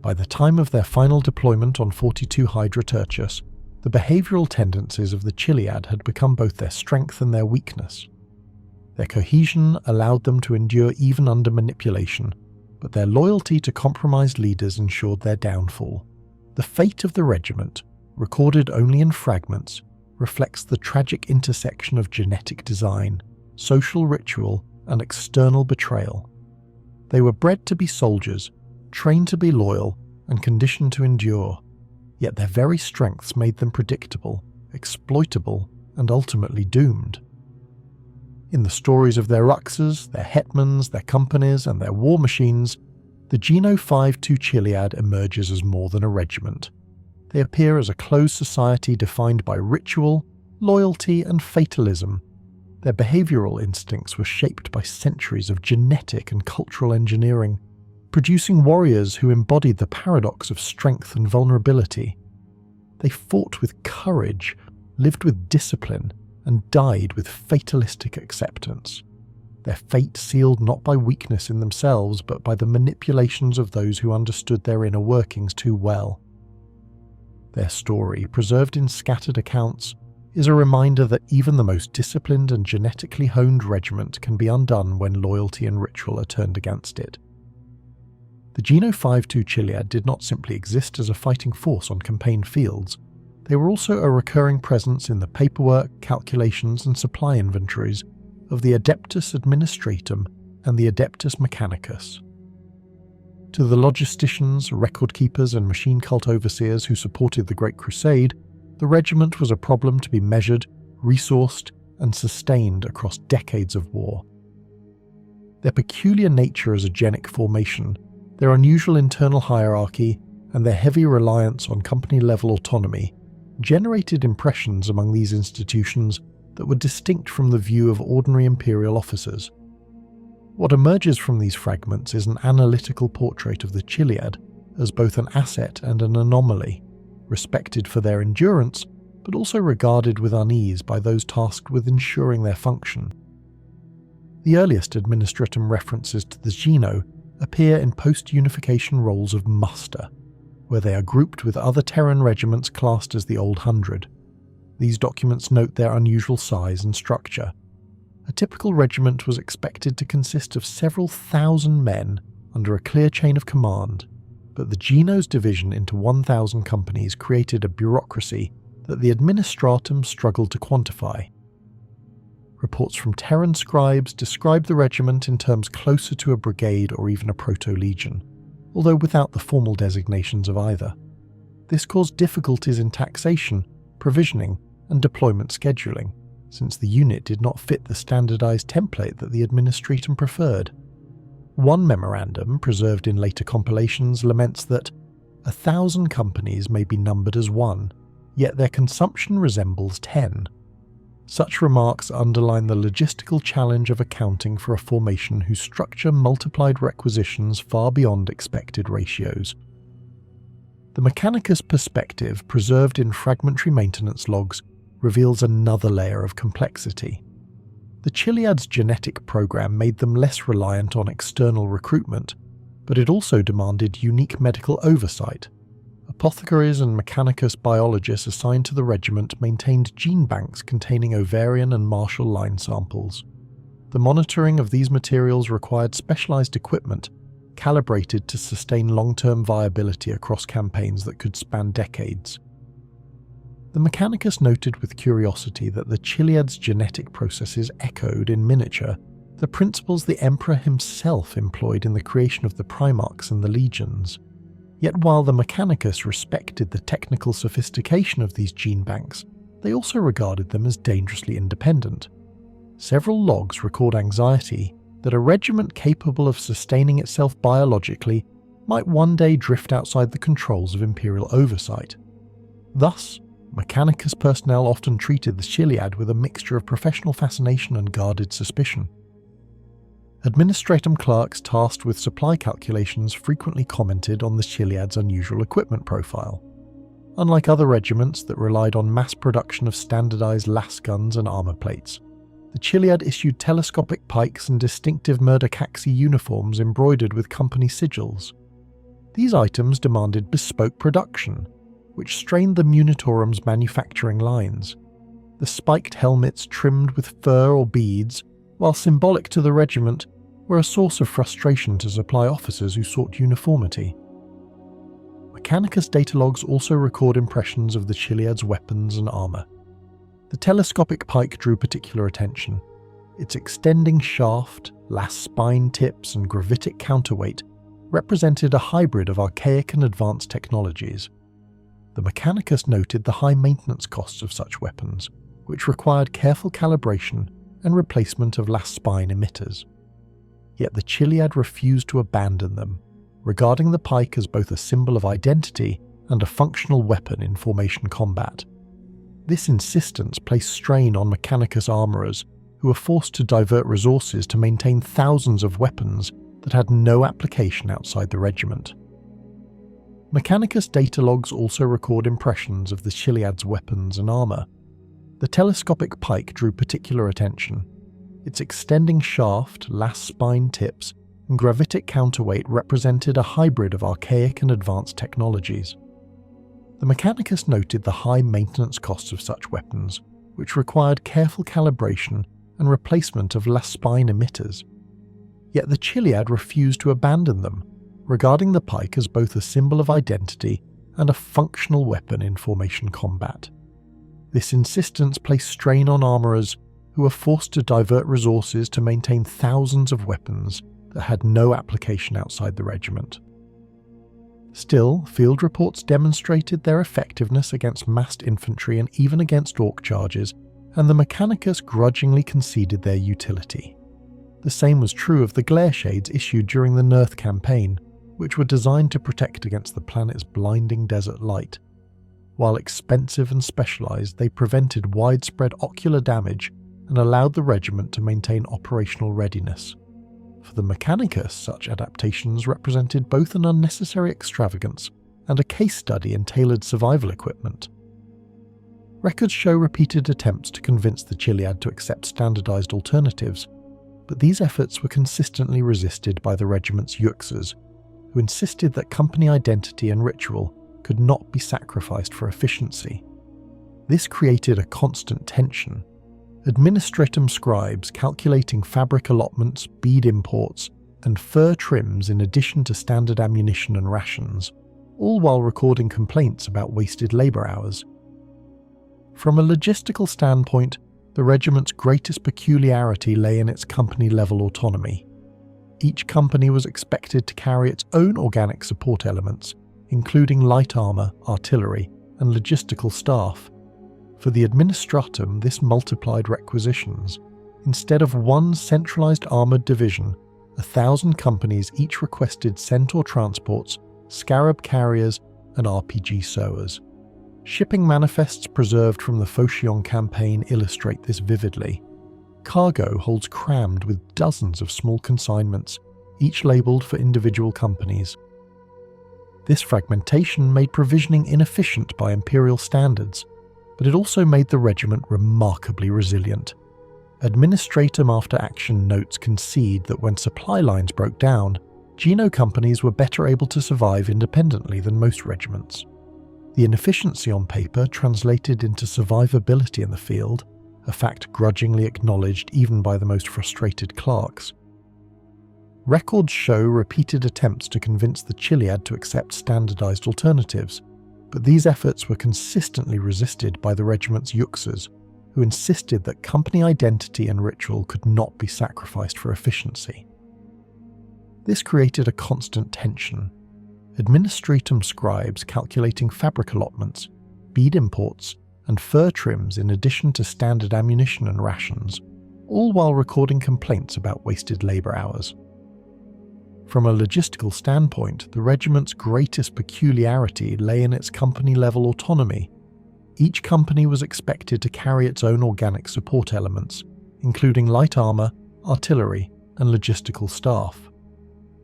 By the time of their final deployment on 42 Hydra Tertius, the behavioural tendencies of the Chiliad had become both their strength and their weakness. Their cohesion allowed them to endure even under manipulation, but their loyalty to compromised leaders ensured their downfall. The fate of the regiment, recorded only in fragments, reflects the tragic intersection of genetic design, social ritual, and external betrayal. They were bred to be soldiers, trained to be loyal, and conditioned to endure, yet their very strengths made them predictable, exploitable, and ultimately doomed. In the stories of their uxors, their hetmans, their companies, and their war machines, the Geno Five-Two Chiliad emerges as more than a regiment. They appear as a closed society defined by ritual, loyalty, and fatalism. Their behavioural instincts were shaped by centuries of genetic and cultural engineering, producing warriors who embodied the paradox of strength and vulnerability. They fought with courage, lived with discipline, and died with fatalistic acceptance. Their fate sealed not by weakness in themselves, but by the manipulations of those who understood their inner workings too well. Their story, preserved in scattered accounts, is a reminder that even the most disciplined and genetically honed regiment can be undone when loyalty and ritual are turned against it. The Geno Five-Two Chiliad did not simply exist as a fighting force on campaign fields. They were also a recurring presence in the paperwork, calculations, and supply inventories of the Adeptus Administratum and the Adeptus Mechanicus. To the logisticians, record keepers, and machine cult overseers who supported the Great Crusade, the regiment was a problem to be measured, resourced, and sustained across decades of war. Their peculiar nature as a genic formation, their unusual internal hierarchy, and their heavy reliance on company-level autonomy generated impressions among these institutions that were distinct from the view of ordinary Imperial officers. What emerges from these fragments is an analytical portrait of the Chiliad as both an asset and an anomaly, respected for their endurance, but also regarded with unease by those tasked with ensuring their function. The earliest administratum references to the Geno appear in post-unification roles of muster, where they are grouped with other Terran regiments classed as the Old Hundred. These documents note their unusual size and structure. A typical regiment was expected to consist of several thousand men under a clear chain of command, but the Geno's division into 1,000 companies created a bureaucracy that the administratum struggled to quantify. Reports from Terran scribes describe the regiment in terms closer to a brigade or even a proto-legion, although without the formal designations of either. This caused difficulties in taxation, provisioning, and deployment scheduling, since the unit did not fit the standardized template that the administratum preferred. One memorandum, preserved in later compilations, laments that 1,000 companies may be numbered as one, yet their consumption resembles 10. Such remarks underline the logistical challenge of accounting for a formation whose structure multiplied requisitions far beyond expected ratios. The Mechanicus perspective, preserved in fragmentary maintenance logs, reveals another layer of complexity. The Chiliad's genetic program made them less reliant on external recruitment, but it also demanded unique medical oversight. Apothecaries and Mechanicus biologists assigned to the regiment maintained gene banks containing ovarian and martial line samples. The monitoring of these materials required specialized equipment, calibrated to sustain long-term viability across campaigns that could span decades. The Mechanicus noted with curiosity that the Chiliad's genetic processes echoed in miniature the principles the Emperor himself employed in the creation of the Primarchs and the Legions. Yet while the Mechanicus respected the technical sophistication of these gene banks, they also regarded them as dangerously independent. Several logs record anxiety that a regiment capable of sustaining itself biologically might one day drift outside the controls of Imperial oversight. Thus, Mechanicus personnel often treated the Chiliad with a mixture of professional fascination and guarded suspicion. Administratum clerks tasked with supply calculations frequently commented on the Chiliad's unusual equipment profile. Unlike other regiments that relied on mass production of standardized lasguns and armor plates, the Chiliad issued telescopic pikes and distinctive murdercaxi uniforms embroidered with company sigils. These items demanded bespoke production, which strained the Munitorum's manufacturing lines. The spiked helmets trimmed with fur or beads, while symbolic to the regiment, were a source of frustration to supply officers who sought uniformity. Mechanicus datalogs also record impressions of the Chiliad's weapons and armour. The telescopic pike drew particular attention. Its extending shaft, lascarbine tips and gravitic counterweight represented a hybrid of archaic and advanced technologies. The Mechanicus noted the high maintenance costs of such weapons, which required careful calibration and replacement of lascarbine emitters. Yet the Chiliad refused to abandon them, regarding the pike as both a symbol of identity and a functional weapon in formation combat. This insistence placed strain on Mechanicus armourers, who were forced to divert resources to maintain thousands of weapons that had no application outside the regiment. Mechanicus datalogs also record impressions of the Chiliad's weapons and armour. The telescopic pike drew particular attention. Its extending shaft, lascarbine tips, and gravitic counterweight represented a hybrid of archaic and advanced technologies. The Mechanicus noted the high maintenance costs of such weapons, which required careful calibration and replacement of lascarbine emitters. Yet the Chiliad refused to abandon them, regarding the pike as both a symbol of identity and a functional weapon in formation combat. This insistence placed strain on armourers, who were forced to divert resources to maintain thousands of weapons that had no application outside the regiment. Still, field reports demonstrated their effectiveness against massed infantry and even against orc charges, and the Mechanicus grudgingly conceded their utility. The same was true of the glare shades issued during the Nurth campaign, which were designed to protect against the planet's blinding desert light. While expensive and specialized, they prevented widespread ocular damage and allowed the regiment to maintain operational readiness. For the Mechanicus, such adaptations represented both an unnecessary extravagance and a case study in tailored survival equipment. Records show repeated attempts to convince the Chiliad to accept standardized alternatives, but these efforts were consistently resisted by the regiment's uxors, who insisted that company identity and ritual could not be sacrificed for efficiency. This created a constant tension. Administratum scribes calculating fabric allotments, bead imports, and fur trims in addition to standard ammunition and rations, all while recording complaints about wasted labour hours. From a logistical standpoint, the regiment's greatest peculiarity lay in its company-level autonomy. Each company was expected to carry its own organic support elements, including light armour, artillery, and logistical staff. For the administratum, this multiplied requisitions. Instead of one centralised armoured division, 1,000 companies each requested Centaur transports, scarab carriers, and RPG sowers. Shipping manifests preserved from the Phocion campaign illustrate this vividly. Cargo holds crammed with dozens of small consignments, each labelled for individual companies. This fragmentation made provisioning inefficient by Imperial standards, but it also made the regiment remarkably resilient. Administratum after action notes concede that when supply lines broke down, Geno companies were better able to survive independently than most regiments. The inefficiency on paper translated into survivability in the field, a fact grudgingly acknowledged even by the most frustrated clerks. Records show repeated attempts to convince the Chiliad to accept standardized alternatives, but these efforts were consistently resisted by the regiment's uxors, who insisted that company identity and ritual could not be sacrificed for efficiency. This created a constant tension. Administratum scribes calculating fabric allotments, bead imports, and fur trims in addition to standard ammunition and rations, all while recording complaints about wasted labour hours. From a logistical standpoint, the regiment's greatest peculiarity lay in its company-level autonomy. Each company was expected to carry its own organic support elements, including light armour, artillery, and logistical staff.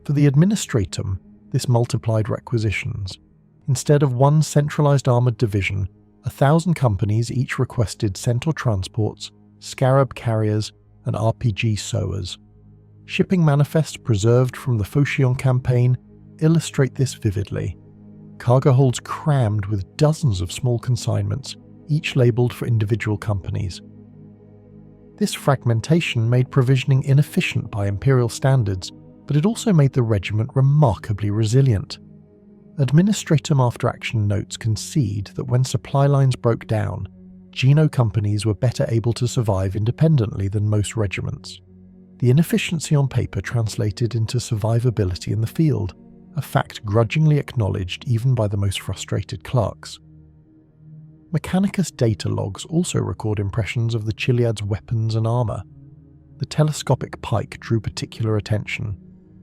For the administratum, this multiplied requisitions. Instead of one centralised armoured division, 1,000 companies each requested Centaur transports, scarab carriers, and RPG sowers. Shipping manifests preserved from the Phocion campaign illustrate this vividly. Cargo holds crammed with dozens of small consignments, each labelled for individual companies. This fragmentation made provisioning inefficient by Imperial standards, but it also made the regiment remarkably resilient. Administratum after action notes concede that when supply lines broke down, Geno companies were better able to survive independently than most regiments. The inefficiency on paper translated into survivability in the field, a fact grudgingly acknowledged even by the most frustrated clerks. Mechanicus data logs also record impressions of the Chiliad's weapons and armour. The telescopic pike drew particular attention.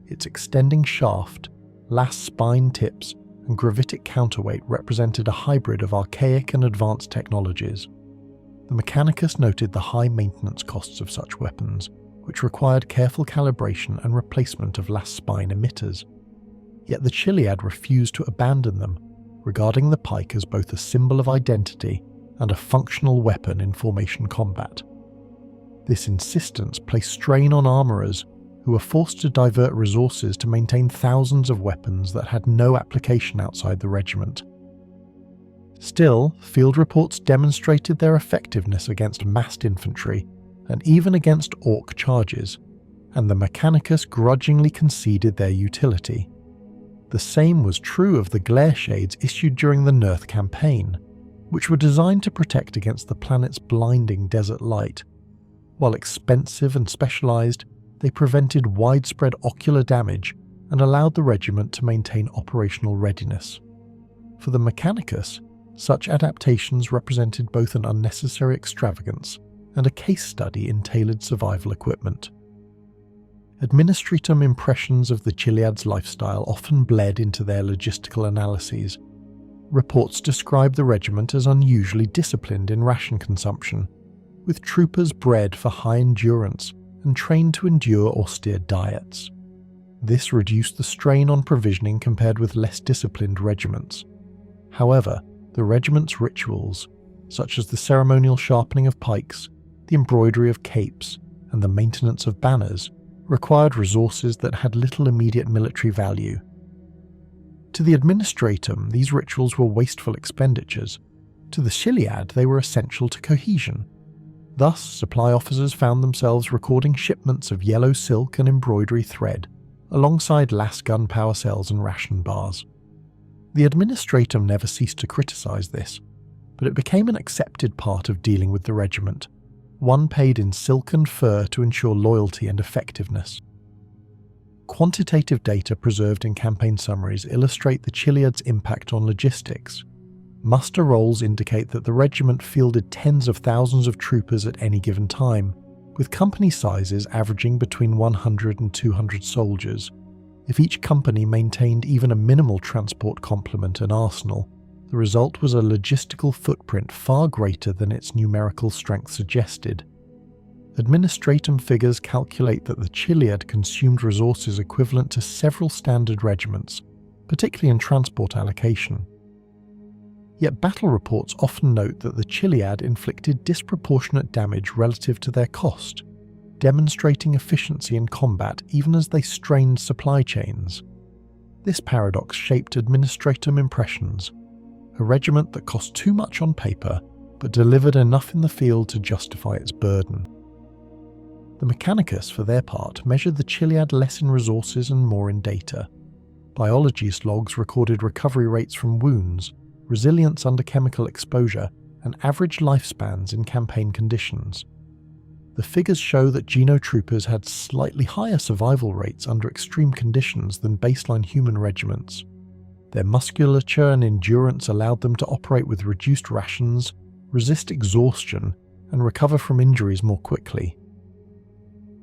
Its extending shaft, lascarbine tips, and gravitic counterweight represented a hybrid of archaic and advanced technologies. The Mechanicus noted the high maintenance costs of such weapons, which required careful calibration and replacement of lascarbine emitters. Yet the Chiliad refused to abandon them, regarding the pike as both a symbol of identity and a functional weapon in formation combat. This insistence placed strain on armourers, who were forced to divert resources to maintain thousands of weapons that had no application outside the regiment. Still, field reports demonstrated their effectiveness against massed infantry, and even against orc charges, and the Mechanicus grudgingly conceded their utility. The same was true of the glare shades issued during the Nurth campaign, which were designed to protect against the planet's blinding desert light. While expensive and specialised, they prevented widespread ocular damage and allowed the regiment to maintain operational readiness. For the Mechanicus, such adaptations represented both an unnecessary extravagance and a case study in tailored survival equipment. Administratum impressions of the Chiliad's lifestyle often bled into their logistical analyses. Reports describe the regiment as unusually disciplined in ration consumption, with troopers bred for high endurance and trained to endure austere diets. This reduced the strain on provisioning compared with less disciplined regiments. However, the regiment's rituals, such as the ceremonial sharpening of pikes, the embroidery of capes, and the maintenance of banners, required resources that had little immediate military value. To the administratum, these rituals were wasteful expenditures. To the Chiliad, they were essential to cohesion. Thus, supply officers found themselves recording shipments of yellow silk and embroidery thread, alongside lasgun power cells and ration bars. The administratum never ceased to criticise this, but it became an accepted part of dealing with the regiment, one paid in silk and fur to ensure loyalty and effectiveness. Quantitative data preserved in campaign summaries illustrate the Chiliad's impact on logistics. Muster rolls indicate that the regiment fielded tens of thousands of troopers at any given time, with company sizes averaging between 100 and 200 soldiers. If each company maintained even a minimal transport complement and arsenal, The result was a logistical footprint far greater than its numerical strength suggested. Administratum figures calculate that the Chiliad consumed resources equivalent to several standard regiments, particularly in transport allocation. Yet battle reports often note that the Chiliad inflicted disproportionate damage relative to their cost, demonstrating efficiency in combat even as they strained supply chains. This paradox shaped Administratum Impressions, a regiment that cost too much on paper but delivered enough in the field to justify its burden. The Mechanicus, for their part, measured the Chiliad less in resources and more in data. Biologist logs recorded recovery rates from wounds, resilience under chemical exposure, and average lifespans in campaign conditions. The figures show that Geno troopers had slightly higher survival rates under extreme conditions than baseline human regiments. Their musculature and endurance allowed them to operate with reduced rations, resist exhaustion, and recover from injuries more quickly.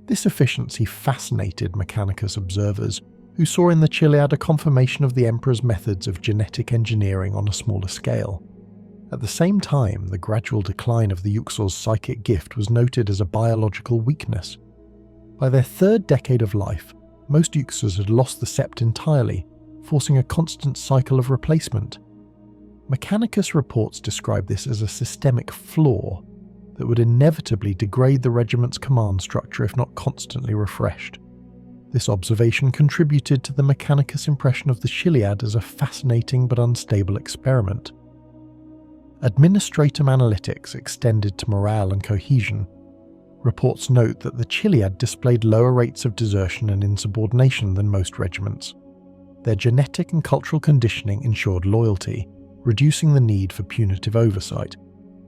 This efficiency fascinated Mechanicus observers, who saw in the Chiliad a confirmation of the Emperor's methods of genetic engineering on a smaller scale. At the same time, the gradual decline of the uxors' psychic gift was noted as a biological weakness. By their third decade of life, most uxors had lost the sept entirely, forcing a constant cycle of replacement. Mechanicus reports describe this as a systemic flaw that would inevitably degrade the regiment's command structure if not constantly refreshed. This observation contributed to the Mechanicus impression of the Chiliad as a fascinating but unstable experiment. Administratum analytics extended to morale and cohesion. Reports note that the Chiliad displayed lower rates of desertion and insubordination than most regiments. Their genetic and cultural conditioning ensured loyalty, reducing the need for punitive oversight.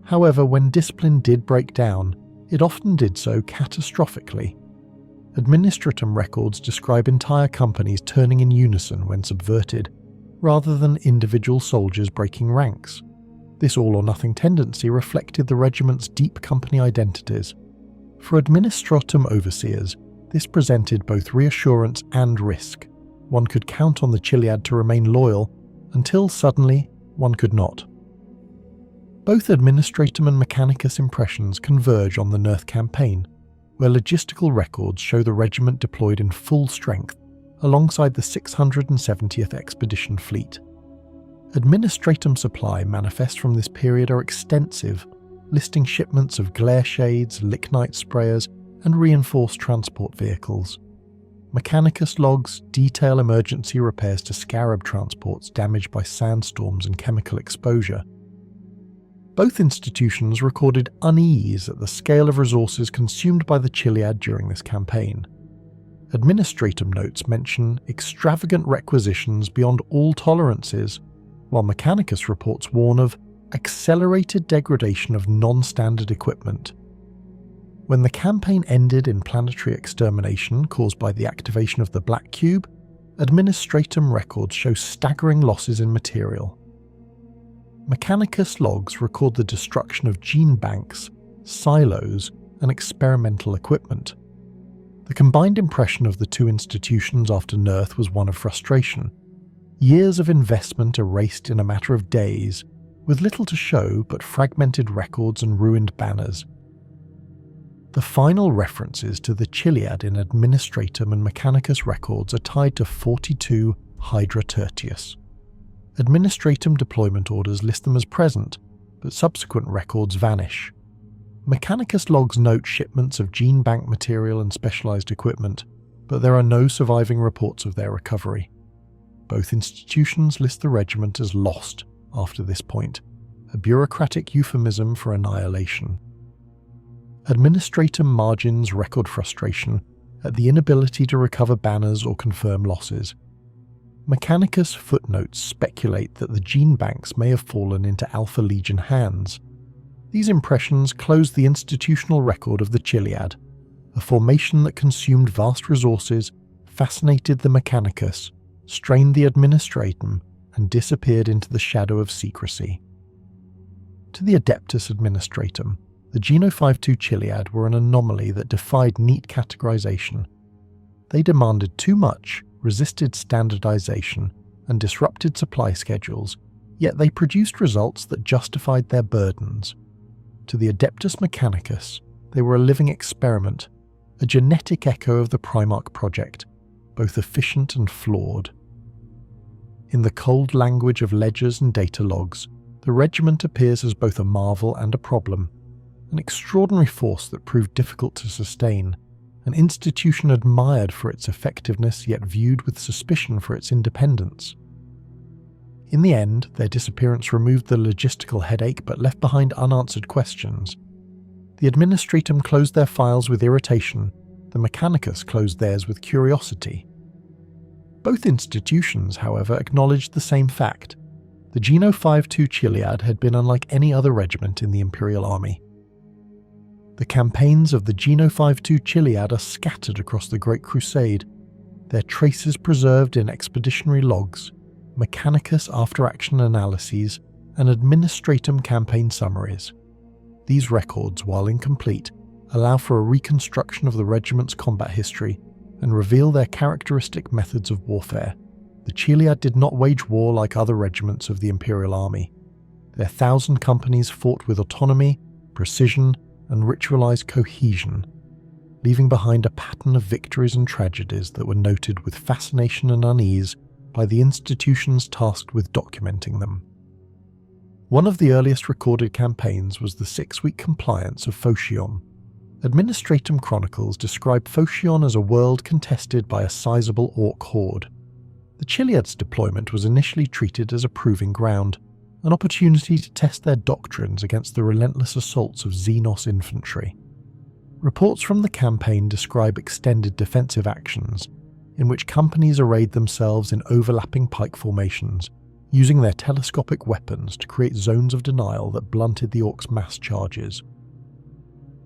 However, when discipline did break down, it often did so catastrophically. Administratum records describe entire companies turning in unison when subverted, rather than individual soldiers breaking ranks. This all-or-nothing tendency reflected the regiment's deep company identities. For Administratum overseers, this presented both reassurance and risk. One could count on the Chiliad to remain loyal, until suddenly one could not. Both Administratum and Mechanicus impressions converge on the Nurth campaign, where logistical records show the regiment deployed in full strength alongside the 670th Expedition Fleet. Administratum supply manifests from this period are extensive, listing shipments of glare shades, lignite sprayers, and reinforced transport vehicles. Mechanicus logs detail emergency repairs to scarab transports damaged by sandstorms and chemical exposure. Both institutions recorded unease at the scale of resources consumed by the Chiliad during this campaign. Administratum notes mention extravagant requisitions beyond all tolerances, while Mechanicus reports warn of accelerated degradation of non-standard equipment. When the campaign ended in planetary extermination caused by the activation of the Black Cube, Administratum records show staggering losses in material. Mechanicus logs record the destruction of gene banks, silos, and experimental equipment. The combined impression of the two institutions after Nurth was one of frustration. Years of investment erased in a matter of days, with little to show but fragmented records and ruined banners. The final references to the Chiliad in Administratum and Mechanicus records are tied to 42 Hydra Tertius. Administratum deployment orders list them as present, but subsequent records vanish. Mechanicus logs note shipments of gene bank material and specialized equipment, but there are no surviving reports of their recovery. Both institutions list the regiment as lost after this point, a bureaucratic euphemism for annihilation. Administratum margins record frustration at the inability to recover banners or confirm losses. Mechanicus footnotes speculate that the gene banks may have fallen into Alpha Legion hands. These impressions close the institutional record of the Chiliad, a formation that consumed vast resources, fascinated the Mechanicus, strained the Administratum, and disappeared into the shadow of secrecy. To the Adeptus Administratum, the Geno Five-Two Chiliad were an anomaly that defied neat categorization. They demanded too much, resisted standardization, and disrupted supply schedules, Yet they produced results that justified their burdens. To the Adeptus Mechanicus, they were a living experiment, a genetic echo of the Primarch project, both efficient and flawed. In the cold language of ledgers and data logs, the regiment appears as both a marvel and a problem, an extraordinary force that proved difficult to sustain, an institution admired for its effectiveness yet viewed with suspicion for its independence. In the end, their disappearance removed the logistical headache but left behind unanswered questions. The Administratum closed their files with irritation, the Mechanicus closed theirs with curiosity. Both institutions, however, acknowledged the same fact. The Geno Five-Two Chiliad had been unlike any other regiment in the Imperial army. The campaigns of the Geno Five-Two Chiliad are scattered across the Great Crusade, their traces preserved in expeditionary logs, Mechanicus after-action analyses, and Administratum campaign summaries. These records, while incomplete, allow for a reconstruction of the regiment's combat history and reveal their characteristic methods of warfare. The Chiliad did not wage war like other regiments of the Imperial army. Their 1,000 companies fought with autonomy, precision, and ritualized cohesion, leaving behind a pattern of victories and tragedies that were noted with fascination and unease by the institutions tasked with documenting them. One of the earliest recorded campaigns was the 6-week compliance of Phocion. Administratum chronicles describe Phocion as a world contested by a sizable orc horde. The Chiliad's deployment was initially treated as a proving ground, an opportunity to test their doctrines against the relentless assaults of Xenos infantry. Reports from the campaign describe extended defensive actions, in which companies arrayed themselves in overlapping pike formations, using their telescopic weapons to create zones of denial that blunted the orcs' mass charges.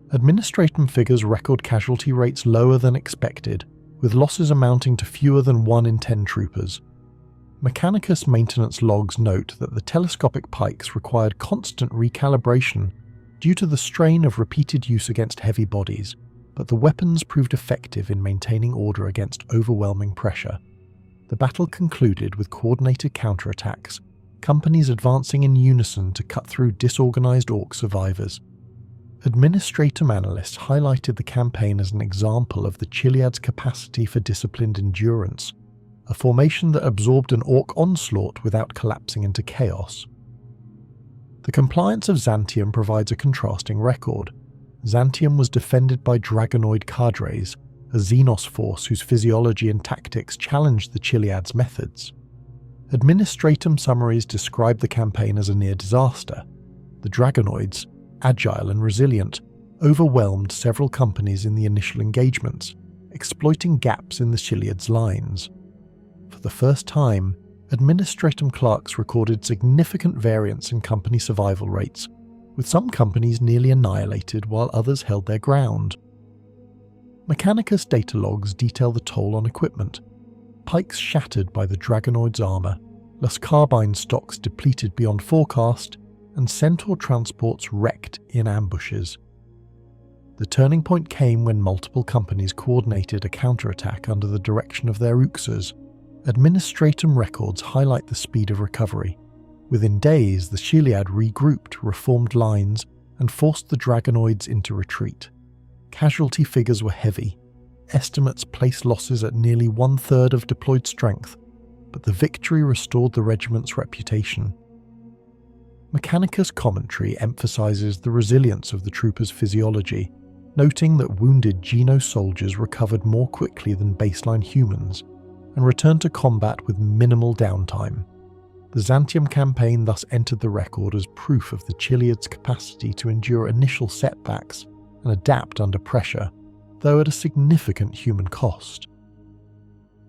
Administratum figures record casualty rates lower than expected, with losses amounting to fewer than 1 in 10 troopers. Mechanicus maintenance logs note that the telescopic pikes required constant recalibration due to the strain of repeated use against heavy bodies, but the weapons proved effective in maintaining order against overwhelming pressure. The battle concluded with coordinated counterattacks, companies advancing in unison to cut through disorganized orc survivors. Administratum analysts highlighted the campaign as an example of the Chiliad's capacity for disciplined endurance, a formation that absorbed an orc onslaught without collapsing into chaos. The compliance of Xantium provides a contrasting record. Xantium was defended by Dragonoid cadres, a Xenos force whose physiology and tactics challenged the Chiliad's methods. Administratum summaries describe the campaign as a near disaster. The Dragonoids, agile and resilient, overwhelmed several companies in the initial engagements, exploiting gaps in the Chiliad's lines. For the first time, Administratum clerks recorded significant variance in company survival rates, with some companies nearly annihilated while others held their ground. Mechanicus data logs detail the toll on equipment. Pikes shattered by the Dragonoid's armour, lascarbine stocks depleted beyond forecast, and Centaur transports wrecked in ambushes. The turning point came when multiple companies coordinated a counterattack under the direction of their uxors. Administratum records highlight the speed of recovery. Within days, the Chiliad regrouped, reformed lines, and forced the Dragonoids into retreat. Casualty figures were heavy. Estimates place losses at nearly 1/3 of deployed strength, but the victory restored the regiment's reputation. Mechanicus commentary emphasizes the resilience of the troopers' physiology, noting that wounded Geno soldiers recovered more quickly than baseline humans and returned to combat with minimal downtime. The Xantium campaign thus entered the record as proof of the Chiliad's capacity to endure initial setbacks and adapt under pressure, though at a significant human cost.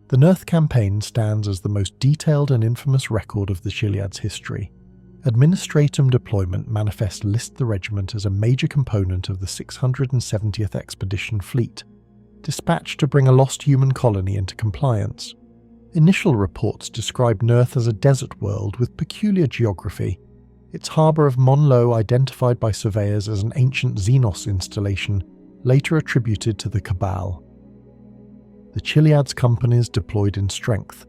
The Nurth campaign stands as the most detailed and infamous record of the Chiliad's history. Administratum deployment manifests list the regiment as a major component of the 670th Expedition Fleet, dispatched to bring a lost human colony into compliance. Initial reports describe Nurth as a desert world with peculiar geography, its harbour of Monlo identified by surveyors as an ancient Xenos installation, later attributed to the Cabal. The Chiliad's companies deployed in strength,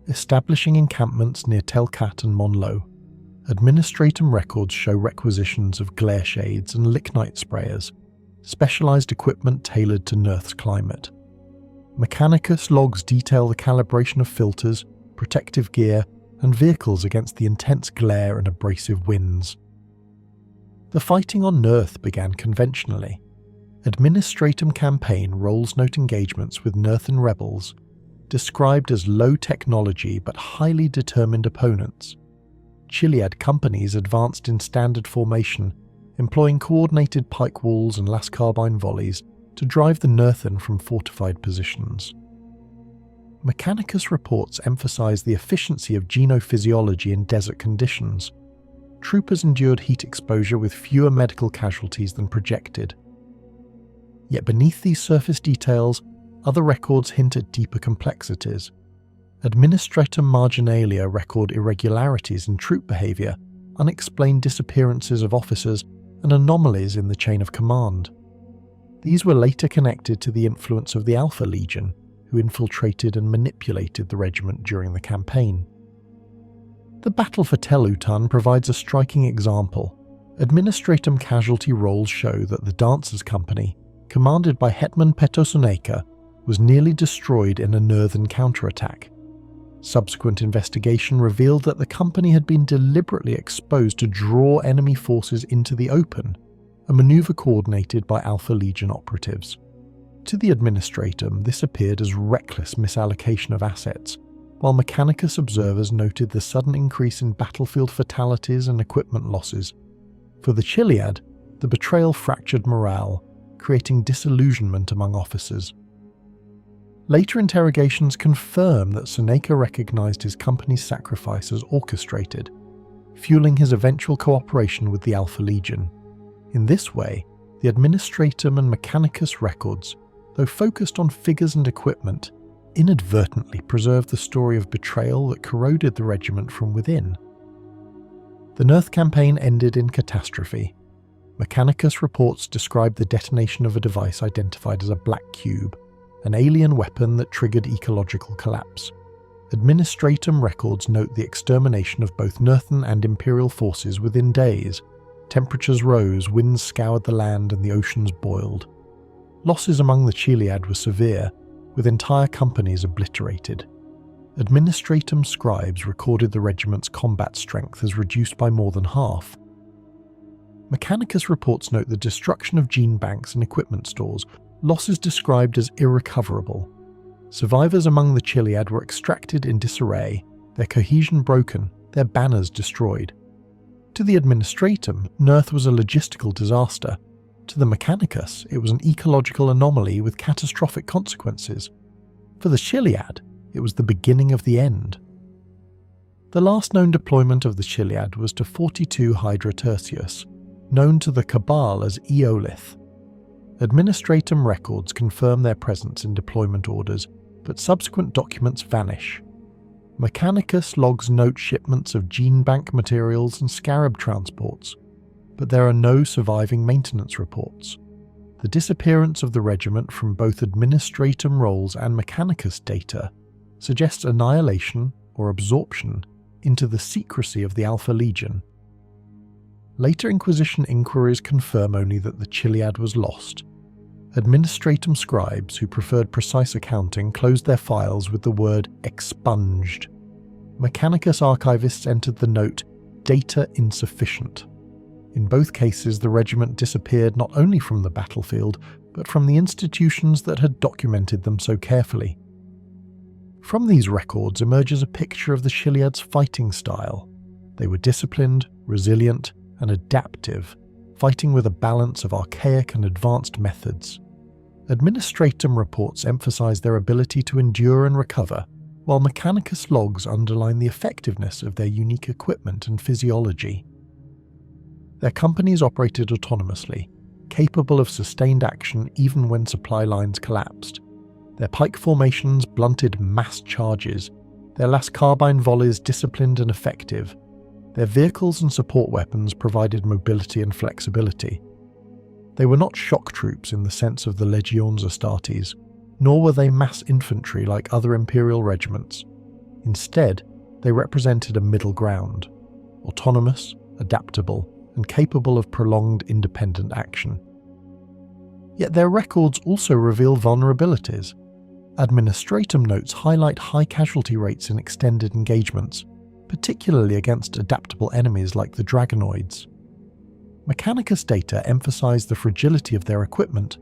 establishing encampments near Telcat and Monlo. Administratum records show requisitions of glare shades and lignite sprayers, specialized equipment tailored to Nurth's climate. Mechanicus logs detail the calibration of filters, protective gear, and vehicles against the intense glare and abrasive winds. The fighting on Nurth began conventionally. Administratum campaign rolls note engagements with Nurthan rebels, described as low technology but highly determined opponents. Chiliad companies advanced in standard formation, employing coordinated pike walls and lascarbine volleys to drive the Nurthan from fortified positions. Mechanicus reports emphasize the efficiency of genophysiology in desert conditions. Troopers endured heat exposure with fewer medical casualties than projected. Yet beneath these surface details, other records hint at deeper complexities. Administratum marginalia record irregularities in troop behavior, unexplained disappearances of officers, and anomalies in the chain of command. These were later connected to the influence of the Alpha Legion, who infiltrated and manipulated the regiment during the campaign. The battle for Telutun provides a striking example. Administratum casualty rolls show that the Dancers Company, commanded by Hetman Peto Soneka, was nearly destroyed in a Nurthan counterattack. Subsequent investigation revealed that the company had been deliberately exposed to draw enemy forces into the open, a maneuver coordinated by Alpha Legion operatives. To the Administratum, this appeared as reckless misallocation of assets, while Mechanicus observers noted the sudden increase in battlefield fatalities and equipment losses. For the Chiliad, the betrayal fractured morale, creating disillusionment among officers. Later interrogations confirm that Soneka recognized his company's sacrifice as orchestrated, fueling his eventual cooperation with the Alpha Legion. In this way, the Administratum and Mechanicus records, though focused on figures and equipment, inadvertently preserved the story of betrayal that corroded the regiment from within. The Nurth campaign ended in catastrophe. Mechanicus reports describe the detonation of a device identified as a black cube, an alien weapon that triggered ecological collapse. Administratum records note the extermination of both Nurthan and Imperial forces within days. Temperatures rose, winds scoured the land, and the oceans boiled. Losses among the Chiliad were severe, with entire companies obliterated. Administratum scribes recorded the regiment's combat strength as reduced by more than half. Mechanicus reports note the destruction of gene banks and equipment stores, losses described as irrecoverable. Survivors among the Chiliad were extracted in disarray, their cohesion broken, their banners destroyed. To the Administratum, Nurth was a logistical disaster. To the Mechanicus, it was an ecological anomaly with catastrophic consequences. For the Chiliad, it was the beginning of the end. The last known deployment of the Chiliad was to 42 Hydra Tertius, known to the Cabal as Eolith. Administratum records confirm their presence in deployment orders, but subsequent documents vanish. Mechanicus logs note shipments of gene bank materials and scarab transports, but there are no surviving maintenance reports. The disappearance of the regiment from both Administratum rolls and Mechanicus data suggests annihilation or absorption into the secrecy of the Alpha Legion. Later Inquisition inquiries confirm only that the Chiliad was lost. Administratum scribes who preferred precise accounting closed their files with the word expunged. Mechanicus archivists entered the note, data insufficient. In both cases, the regiment disappeared not only from the battlefield, but from the institutions that had documented them so carefully. From these records emerges a picture of the Chiliad's fighting style. They were disciplined, resilient, and adaptive, fighting with a balance of archaic and advanced methods. Administratum reports emphasize their ability to endure and recover, while Mechanicus logs underline the effectiveness of their unique equipment and physiology. Their companies operated autonomously, capable of sustained action even when supply lines collapsed. Their pike formations blunted mass charges, their lascarbine volleys disciplined and effective. Their vehicles and support weapons provided mobility and flexibility. They were not shock troops in the sense of the Legions Astartes, nor were they mass infantry like other Imperial regiments. Instead, they represented a middle ground. autonomous, adaptable, and capable of prolonged independent action. Yet their records also reveal vulnerabilities. Administratum notes highlight high casualty rates in extended engagements, particularly against adaptable enemies like the Dragonoids. Mechanicus data emphasize the fragility of their equipment,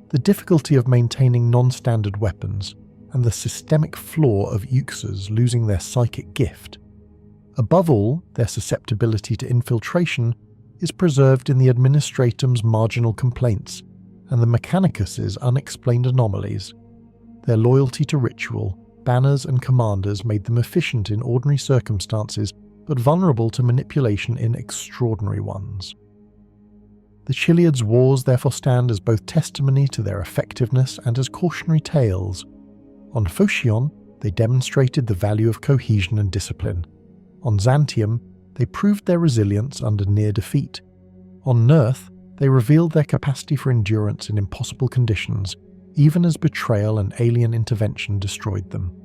the difficulty of maintaining non-standard weapons, and the systemic flaw of uxors losing their psychic gift. Above all, their susceptibility to infiltration is preserved in the Administratum's marginal complaints and the Mechanicus's unexplained anomalies. Their loyalty to ritual, banners and commanders made them efficient in ordinary circumstances, but vulnerable to manipulation in extraordinary ones. The Chiliad's wars therefore stand as both testimony to their effectiveness and as cautionary tales. On Phocion, they demonstrated the value of cohesion and discipline. On Xantium, they proved their resilience under near defeat. On Nurth, they revealed their capacity for endurance in impossible conditions, even as betrayal and alien intervention destroyed them.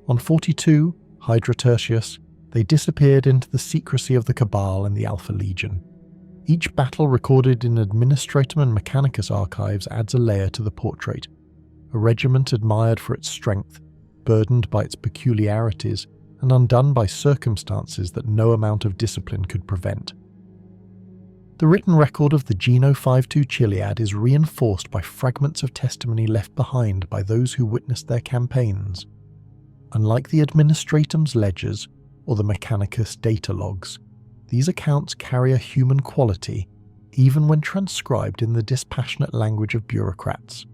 On 42, Hydra Tertius, they disappeared into the secrecy of the Cabal and the Alpha Legion. Each battle recorded in Administratum and Mechanicus archives adds a layer to the portrait. A regiment admired for its strength, burdened by its peculiarities, and undone by circumstances that no amount of discipline could prevent. The written record of the Geno Five-Two Chiliad is reinforced by fragments of testimony left behind by those who witnessed their campaigns. Unlike the Administratum's ledgers or the Mechanicus data logs, these accounts carry a human quality, even when transcribed in the dispassionate language of bureaucrats.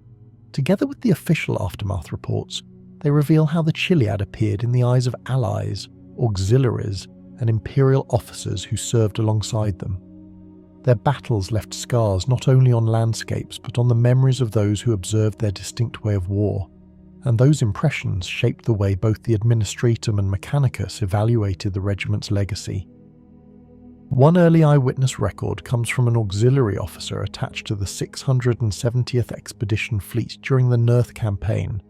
Together with the official aftermath reports, they reveal how the Chiliad appeared in the eyes of allies, auxiliaries, and Imperial officers who served alongside them. Their battles left scars not only on landscapes but on the memories of those who observed their distinct way of war, and those impressions shaped the way both the Administratum and Mechanicus evaluated the regiment's legacy. One early eyewitness record comes from an auxiliary officer attached to the 670th Expedition Fleet during the Nurth campaign.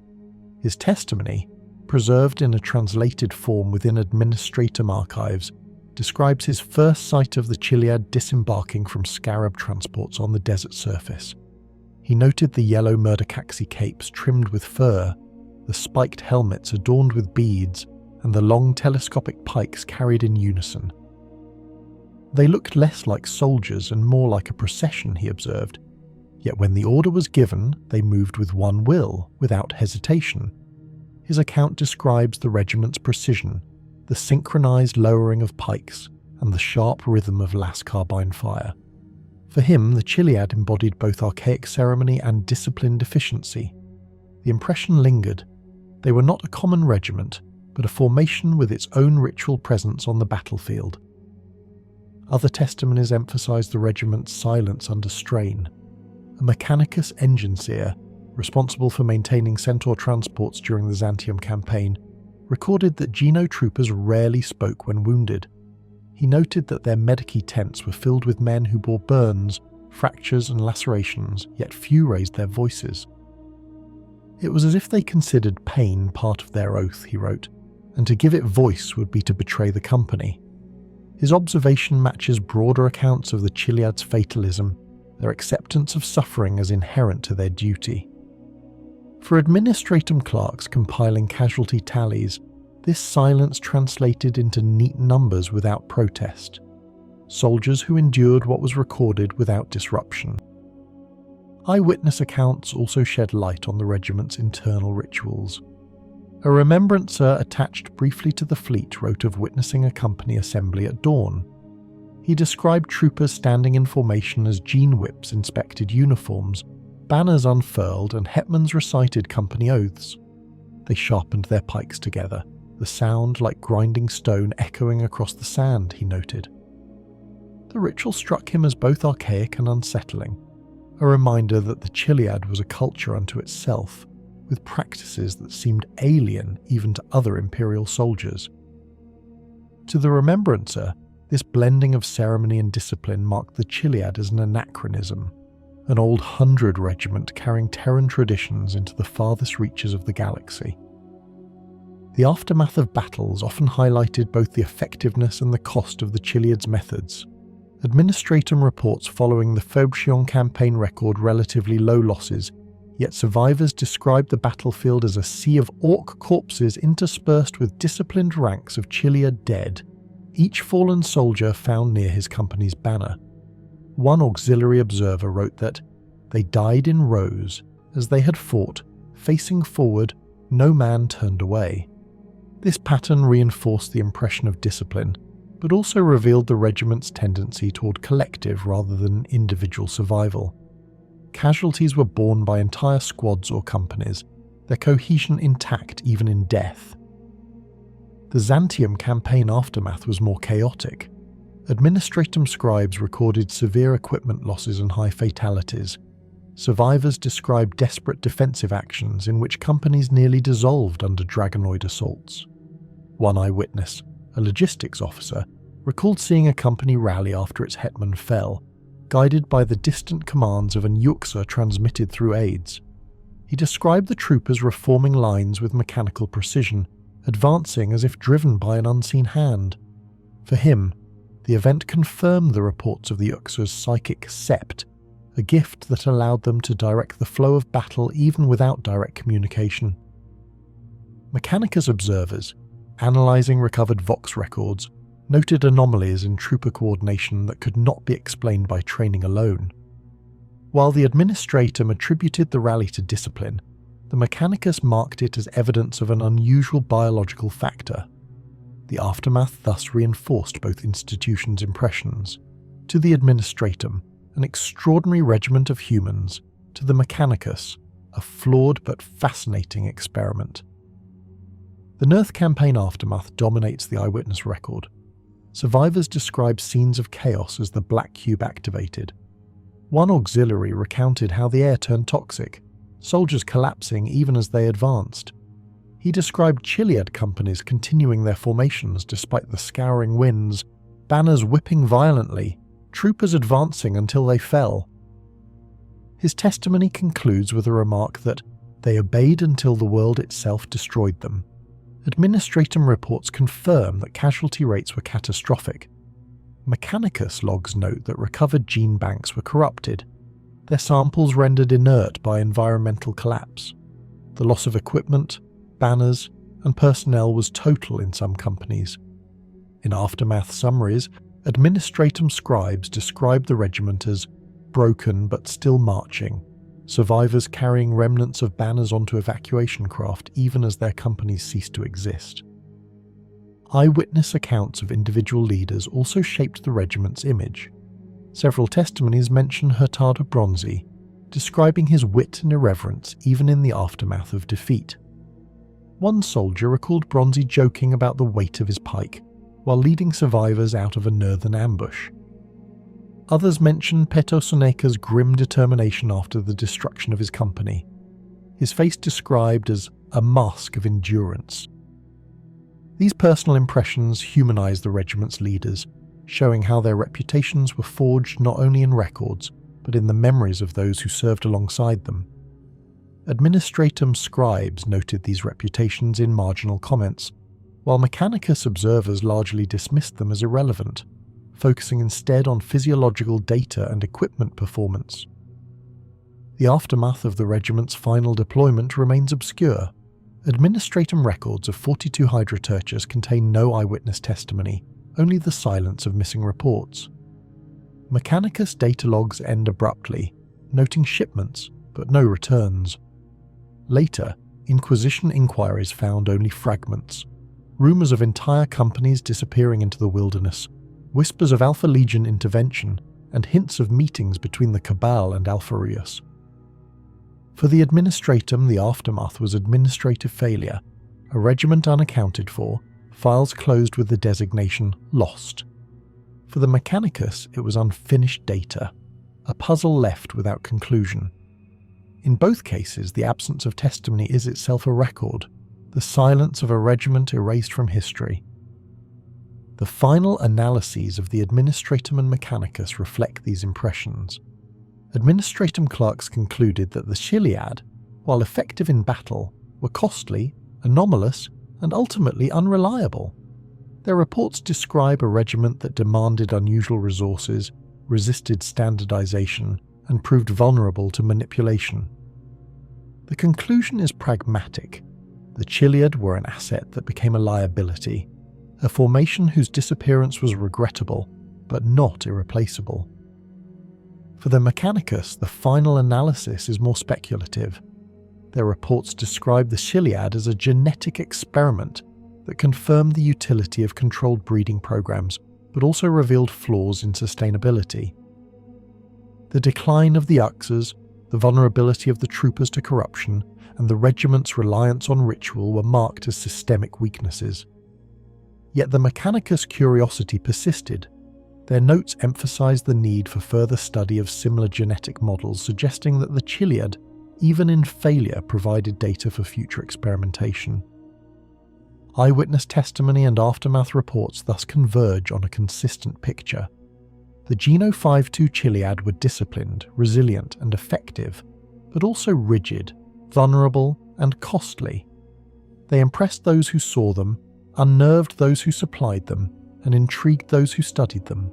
His testimony, preserved in a translated form within Administratum archives, describes his first sight of the Chiliad disembarking from scarab transports on the desert surface. He noted the yellow Murdercaxi capes trimmed with fur, the spiked helmets adorned with beads, and the long telescopic pikes carried in unison. They looked less like soldiers and more like a procession, he observed. Yet when the order was given, they moved with one will, without hesitation. His account describes the regiment's precision, the synchronized lowering of pikes, and the sharp rhythm of lascarbine fire. For him, the Chiliad embodied both archaic ceremony and disciplined efficiency. The impression lingered. They were not a common regiment, but a formation with its own ritual presence on the battlefield. Other testimonies emphasize the regiment's silence under strain. A Mechanicus engine seer, responsible for maintaining Centaur transports during the Xantium campaign, recorded that Geno troopers rarely spoke when wounded. He noted that their medici tents were filled with men who bore burns, fractures and lacerations, yet few raised their voices. It was as if they considered pain part of their oath, he wrote, and to give it voice would be to betray the company. His observation matches broader accounts of the Chiliad's fatalism, their acceptance of suffering as inherent to their duty. For Administratum clerks compiling casualty tallies, this silence translated into neat numbers without protest. Soldiers who endured what was recorded without disruption. Eyewitness accounts also shed light on the regiment's internal rituals. A remembrancer attached briefly to the fleet wrote of witnessing a company assembly at dawn. He described troopers standing in formation as genewhips inspected uniforms, banners unfurled, and hetmans recited company oaths. They sharpened their pikes together, the sound like grinding stone echoing across the sand, he noted. The ritual struck him as both archaic and unsettling, a reminder that the Chiliad was a culture unto itself, with practices that seemed alien even to other Imperial soldiers. To the remembrancer, this blending of ceremony and discipline marked the Chiliad as an anachronism, an old 100 regiment carrying Terran traditions into the farthest reaches of the galaxy. The aftermath of battles often highlighted both the effectiveness and the cost of the Chiliad's methods. Administratum reports following the Faubchion campaign record relatively low losses, yet survivors described the battlefield as a sea of orc corpses interspersed with disciplined ranks of Chiliad dead, each fallen soldier found near his company's banner. One auxiliary observer wrote that they died in rows as they had fought, facing forward, no man turned away. This pattern reinforced the impression of discipline, but also revealed the regiment's tendency toward collective rather than individual survival. Casualties were borne by entire squads or companies, their cohesion intact even in death. The Xantium campaign aftermath was more chaotic. Administratum scribes recorded severe equipment losses and high fatalities. Survivors described desperate defensive actions in which companies nearly dissolved under dragonoid assaults. One eyewitness, a logistics officer, recalled seeing a company rally after its hetman fell, guided by the distant commands of an uxor transmitted through aids. He described the troopers reforming lines with mechanical precision, advancing as if driven by an unseen hand. For him, the event confirmed the reports of the uxor's psychic sept, a gift that allowed them to direct the flow of battle even without direct communication. Mechanicus observers, analysing recovered Vox records, noted anomalies in trooper coordination that could not be explained by training alone. While the Administratum attributed the rally to discipline, the Mechanicus marked it as evidence of an unusual biological factor. The aftermath thus reinforced both institutions' impressions. To the Administratum, an extraordinary regiment of humans; to the Mechanicus, a flawed but fascinating experiment. The Nurth campaign aftermath dominates the eyewitness record. Survivors describe scenes of chaos as the Black Cube activated. One auxiliary recounted how the air turned toxic, soldiers collapsing even as they advanced. He described Chiliad companies continuing their formations despite the scouring winds, banners whipping violently, troopers advancing until they fell. His testimony concludes with a remark that they obeyed until the world itself destroyed them. Administratum reports confirm that casualty rates were catastrophic. Mechanicus logs note that recovered gene banks were corrupted, their samples rendered inert by environmental collapse. The loss of equipment, banners, and personnel was total in some companies. In aftermath summaries, Administratum scribes described the regiment as broken but still marching, survivors carrying remnants of banners onto evacuation craft even as their companies ceased to exist. Eyewitness accounts of individual leaders also shaped the regiment's image. Several testimonies mention Hurtado Bronzi, describing his wit and irreverence even in the aftermath of defeat. One soldier recalled Bronzi joking about the weight of his pike, while leading survivors out of a northern ambush. Others mention Peto Soneka's grim determination after the destruction of his company, his face described as a mask of endurance. These personal impressions humanize the regiment's leaders, showing how their reputations were forged not only in records, but in the memories of those who served alongside them. Administratum scribes noted these reputations in marginal comments, while Mechanicus observers largely dismissed them as irrelevant, focusing instead on physiological data and equipment performance. The aftermath of the regiment's final deployment remains obscure. Administratum records of 42 Hydroturchers contain no eyewitness testimony, only the silence of missing reports. Mechanicus data logs end abruptly, noting shipments, but no returns. Later, Inquisition inquiries found only fragments. Rumours of entire companies disappearing into the wilderness, whispers of Alpha Legion intervention, and hints of meetings between the Cabal and Alpharius. For the Administratum, the aftermath was administrative failure, a regiment unaccounted for, files closed with the designation lost. For the Mechanicus, it was unfinished data, a puzzle left without conclusion. In both cases, the absence of testimony is itself a record, the silence of a regiment erased from history. The final analyses of the Administratum and Mechanicus reflect these impressions. Administratum clerks concluded that the Chiliad, while effective in battle, were costly, anomalous, and ultimately unreliable. Their reports describe a regiment that demanded unusual resources, resisted standardization, and proved vulnerable to manipulation. The conclusion is pragmatic. The Chiliad were an asset that became a liability, a formation whose disappearance was regrettable, but not irreplaceable. For the Mechanicus, the final analysis is more speculative. Their reports describe the Chiliad as a genetic experiment that confirmed the utility of controlled breeding programs, but also revealed flaws in sustainability. The decline of the uxors, the vulnerability of the troopers to corruption, and the regiment's reliance on ritual were marked as systemic weaknesses. Yet the Mechanicus' curiosity persisted. Their notes emphasized the need for further study of similar genetic models, suggesting that the Chiliad, even in failure, provided data for future experimentation. Eyewitness testimony and aftermath reports thus converge on a consistent picture. The Geno Five-Two Chiliad were disciplined, resilient, and effective, but also rigid, vulnerable, and costly. They impressed those who saw them, unnerved those who supplied them, and intrigued those who studied them.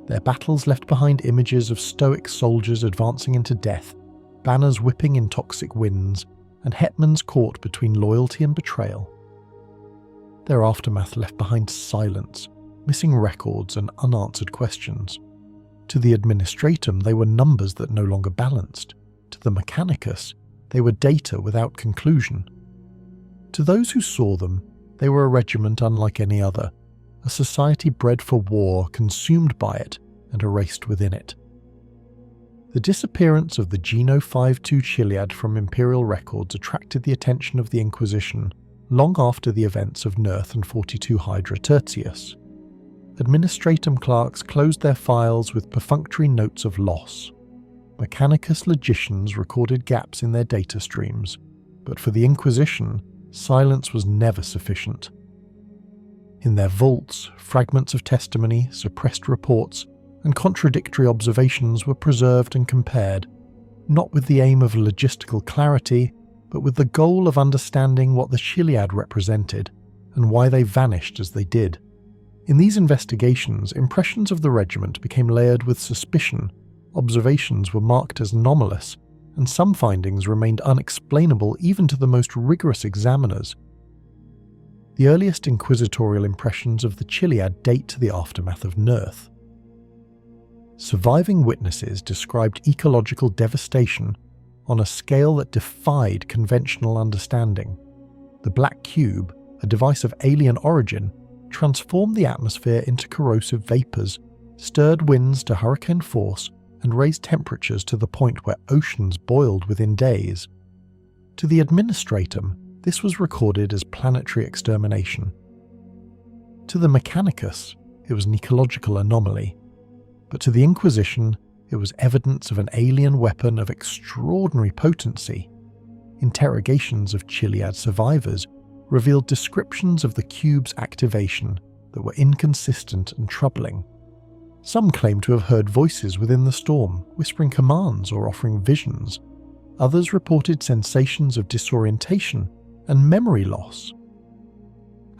Their battles left behind images of stoic soldiers advancing into death, banners whipping in toxic winds, and hetmans caught between loyalty and betrayal. Their aftermath left behind silence, missing records, and unanswered questions. To the administratum, they were numbers that no longer balanced. To the Mechanicus, they were data without conclusion. To those who saw them, they were a regiment unlike any other, a society bred for war, consumed by it, and erased within it. The disappearance of the Geno Five-Two Chiliad from Imperial records attracted the attention of the Inquisition long after the events of Nerth and 42 Hydra Tertius. Administratum clerks closed their files with perfunctory notes of loss. Mechanicus logicians recorded gaps in their data streams, but for the Inquisition, silence was never sufficient. In their vaults, fragments of testimony, suppressed reports, and contradictory observations were preserved and compared, not with the aim of logistical clarity, but with the goal of understanding what the Chiliad represented and why they vanished as they did. In these investigations, impressions of the regiment became layered with suspicion, observations were marked as anomalous, and some findings remained unexplainable even to the most rigorous examiners. The earliest inquisitorial impressions of the Chiliad date to the aftermath of Nerth. Surviving witnesses described ecological devastation on a scale that defied conventional understanding. The Black Cube, a device of alien origin, transformed the atmosphere into corrosive vapors, stirred winds to hurricane force, and raised temperatures to the point where oceans boiled within days. To the administratum, this was recorded as planetary extermination. To the Mechanicus, it was an ecological anomaly. But to the Inquisition, it was evidence of an alien weapon of extraordinary potency. Interrogations of Chiliad survivors revealed descriptions of the cube's activation that were inconsistent and troubling. Some claimed to have heard voices within the storm, whispering commands or offering visions. Others reported sensations of disorientation and memory loss.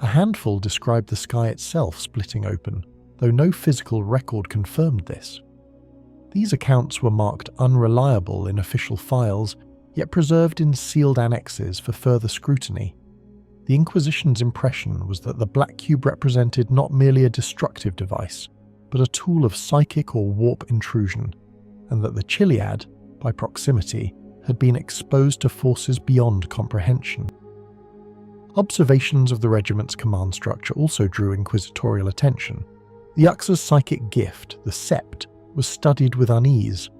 A handful described the sky itself splitting open, though no physical record confirmed this. These accounts were marked unreliable in official files, yet preserved in sealed annexes for further scrutiny. The Inquisition's impression was that the Black Cube represented not merely a destructive device, but a tool of psychic or warp intrusion, and that the Chiliad, by proximity, had been exposed to forces beyond comprehension. Observations of the regiment's command structure also drew inquisitorial attention. The uxors' psychic gift, the Sept, was studied with unease.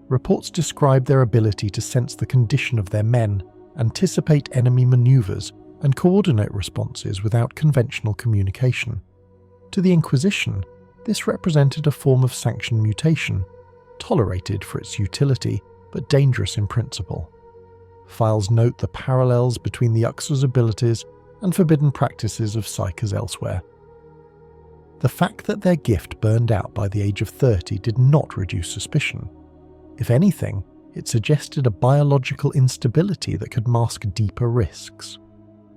Reports described their ability to sense the condition of their men, anticipate enemy maneuvers, and coordinate responses without conventional communication. To the Inquisition, this represented a form of sanctioned mutation, tolerated for its utility, but dangerous in principle. Files note the parallels between the uxors' abilities and forbidden practices of psychers elsewhere. The fact that their gift burned out by the age of 30 did not reduce suspicion. If anything, it suggested a biological instability that could mask deeper risks.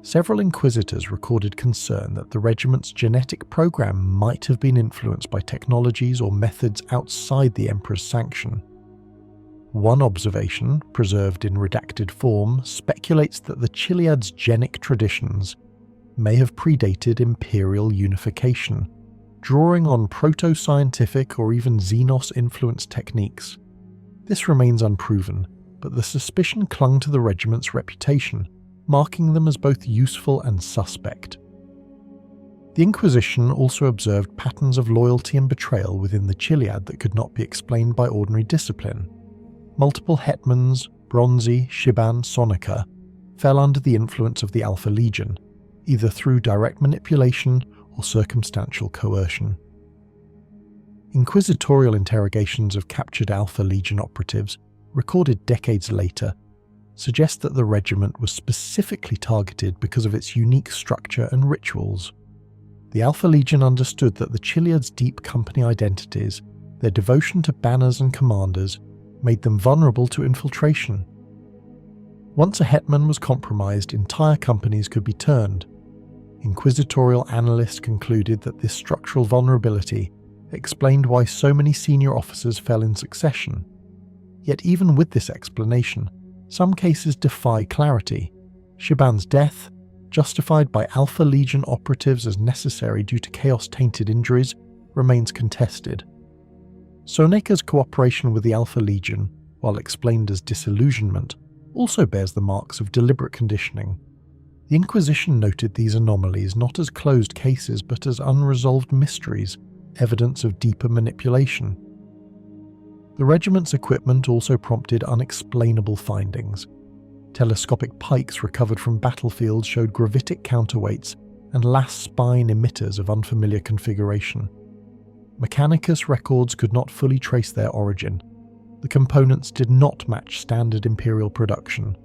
Several inquisitors recorded concern that the regiment's genetic program might have been influenced by technologies or methods outside the Emperor's sanction. One observation, preserved in redacted form, speculates that the Chiliad's genic traditions may have predated Imperial unification, drawing on proto-scientific or even Xenos-influenced techniques. This remains unproven, but the suspicion clung to the regiment's reputation, marking them as both useful and suspect. The Inquisition also observed patterns of loyalty and betrayal within the Chiliad that could not be explained by ordinary discipline. Multiple hetmans, Bronzi, Shiban, Soneka, fell under the influence of the Alpha Legion, either through direct manipulation or circumstantial coercion. Inquisitorial interrogations of captured Alpha Legion operatives, recorded decades later, suggest that the regiment was specifically targeted because of its unique structure and rituals. The Alpha Legion understood that the Chiliad's deep company identities, their devotion to banners and commanders, made them vulnerable to infiltration. Once a hetman was compromised, entire companies could be turned. Inquisitorial analysts concluded that this structural vulnerability explained why so many senior officers fell in succession. Yet even with this explanation, some cases defy clarity. Shiban's death, justified by Alpha Legion operatives as necessary due to chaos-tainted injuries, remains contested. Soneka's cooperation with the Alpha Legion, while explained as disillusionment, also bears the marks of deliberate conditioning. The Inquisition noted these anomalies not as closed cases but as unresolved mysteries, evidence of deeper manipulation. The regiment's equipment also prompted unexplainable findings. Telescopic pikes recovered from battlefields showed gravitic counterweights and lascarbine emitters of unfamiliar configuration. Mechanicus records could not fully trace their origin. The components did not match standard Imperial production.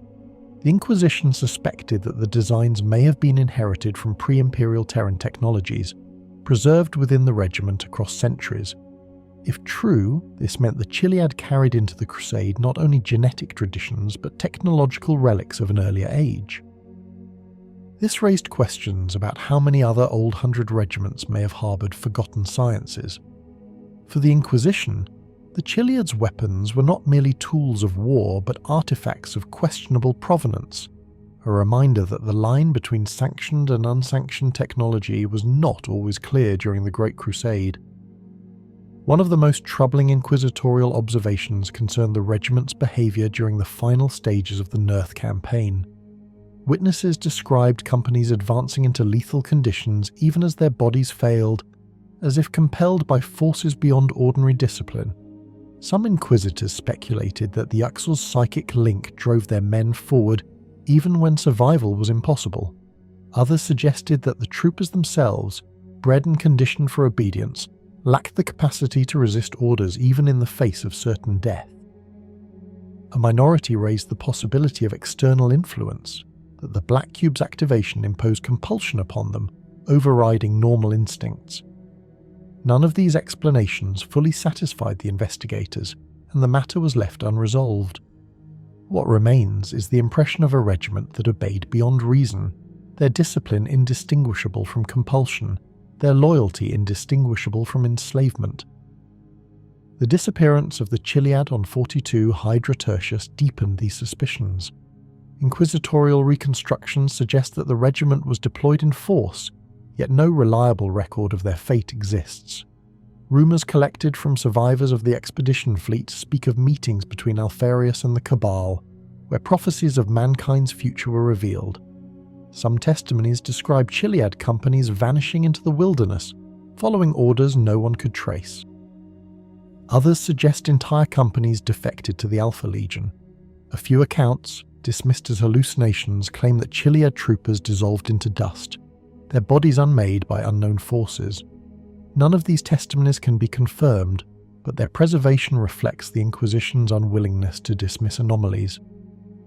The Inquisition suspected that the designs may have been inherited from pre-Imperial Terran technologies, preserved within the regiment across centuries. If true, this meant the Chiliad carried into the Crusade not only genetic traditions but technological relics of an earlier age. This raised questions about how many other Old Hundred regiments may have harboured forgotten sciences. For the Inquisition, the Chiliad's weapons were not merely tools of war but artifacts of questionable provenance, a reminder that the line between sanctioned and unsanctioned technology was not always clear during the Great Crusade. One of the most troubling inquisitorial observations concerned the regiment's behaviour during the final stages of the Nurth campaign. Witnesses described companies advancing into lethal conditions even as their bodies failed, as if compelled by forces beyond ordinary discipline. Some inquisitors speculated that the uxors' psychic link drove their men forward even when survival was impossible. Others suggested that the troopers themselves, bred and conditioned for obedience, lacked the capacity to resist orders even in the face of certain death. A minority raised the possibility of external influence, that the Black Cube's activation imposed compulsion upon them, overriding normal instincts. None of these explanations fully satisfied the investigators, and the matter was left unresolved. What remains is the impression of a regiment that obeyed beyond reason, their discipline indistinguishable from compulsion, their loyalty indistinguishable from enslavement. The disappearance of the Chiliad on 42 Hydra Tertius deepened these suspicions. Inquisitorial reconstructions suggest that the regiment was deployed in force, yet no reliable record of their fate exists. Rumours collected from survivors of the expedition fleet speak of meetings between Alfarius and the Cabal, where prophecies of mankind's future were revealed. Some testimonies describe Chiliad companies vanishing into the wilderness, following orders no one could trace. Others suggest entire companies defected to the Alpha Legion. A few accounts, dismissed as hallucinations, claim that Chiliad troopers dissolved into dust, their bodies unmade by unknown forces. None of these testimonies can be confirmed, but their preservation reflects the Inquisition's unwillingness to dismiss anomalies.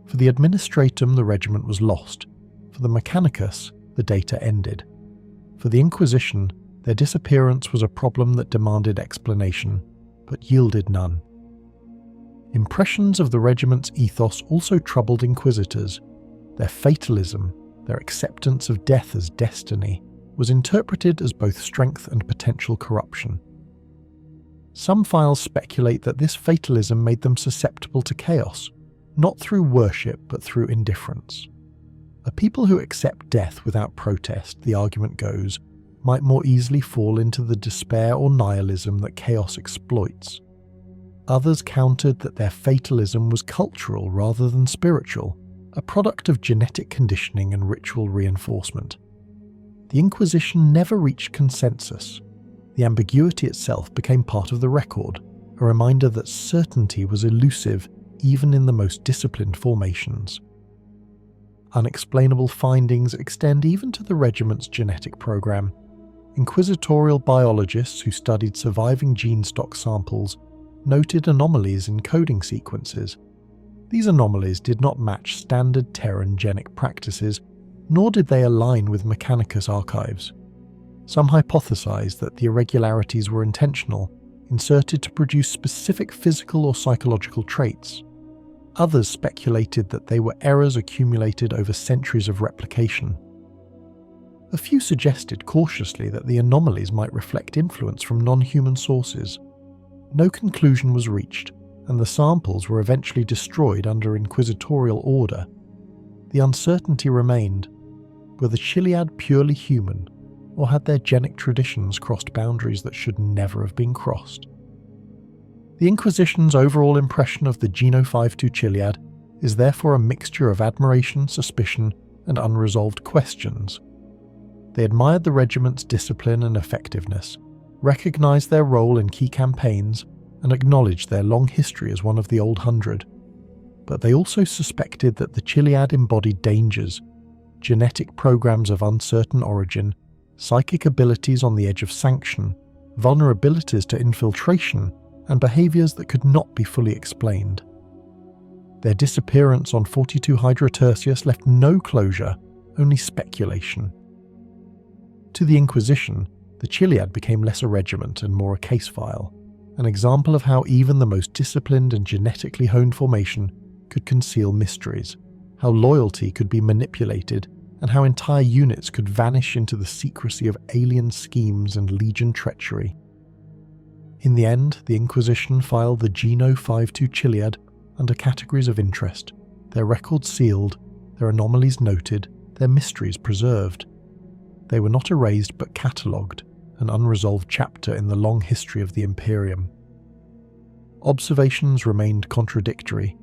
For the Administratum, the regiment was lost. For the Mechanicus, the data ended. For the Inquisition, their disappearance was a problem that demanded explanation, but yielded none. Impressions of the regiment's ethos also troubled inquisitors. Their fatalism, their acceptance of death as destiny, was interpreted as both strength and potential corruption. Some files speculate that this fatalism made them susceptible to chaos, not through worship but through indifference. A people who accept death without protest, the argument goes, might more easily fall into the despair or nihilism that chaos exploits. Others countered that their fatalism was cultural rather than spiritual, a product of genetic conditioning and ritual reinforcement. The Inquisition never reached consensus. The ambiguity itself became part of the record, a reminder that certainty was elusive even in the most disciplined formations. Unexplainable findings extend even to the regiment's genetic program. Inquisitorial biologists who studied surviving gene stock samples noted anomalies in coding sequences. These anomalies did not match standard Terran genic practices, nor did they align with Mechanicus archives. Some hypothesized that the irregularities were intentional, inserted to produce specific physical or psychological traits. Others speculated that they were errors accumulated over centuries of replication. A few suggested cautiously that the anomalies might reflect influence from non-human sources. No conclusion was reached, and the samples were eventually destroyed under inquisitorial order. The uncertainty remained. Were the Chiliad purely human, or had their genic traditions crossed boundaries that should never have been crossed? The Inquisition's overall impression of the Geno Five-Two Chiliad is therefore a mixture of admiration, suspicion, and unresolved questions. They admired the regiment's discipline and effectiveness, recognized their role in key campaigns, and acknowledged their long history as one of the Old Hundred. But they also suspected that the Chiliad embodied dangers, genetic programs of uncertain origin, psychic abilities on the edge of sanction, vulnerabilities to infiltration, and behaviours that could not be fully explained. Their disappearance on 42 Hydra Tertius left no closure, only speculation. To the Inquisition, the Chiliad became less a regiment and more a case file, an example of how even the most disciplined and genetically honed formation could conceal mysteries, how loyalty could be manipulated, and how entire units could vanish into the secrecy of alien schemes and legion treachery. In the end, the Inquisition filed the Geno Five-Two Chiliad under categories of interest, their records sealed, their anomalies noted, their mysteries preserved. They were not erased but catalogued, an unresolved chapter in the long history of the Imperium. Observations remained contradictory,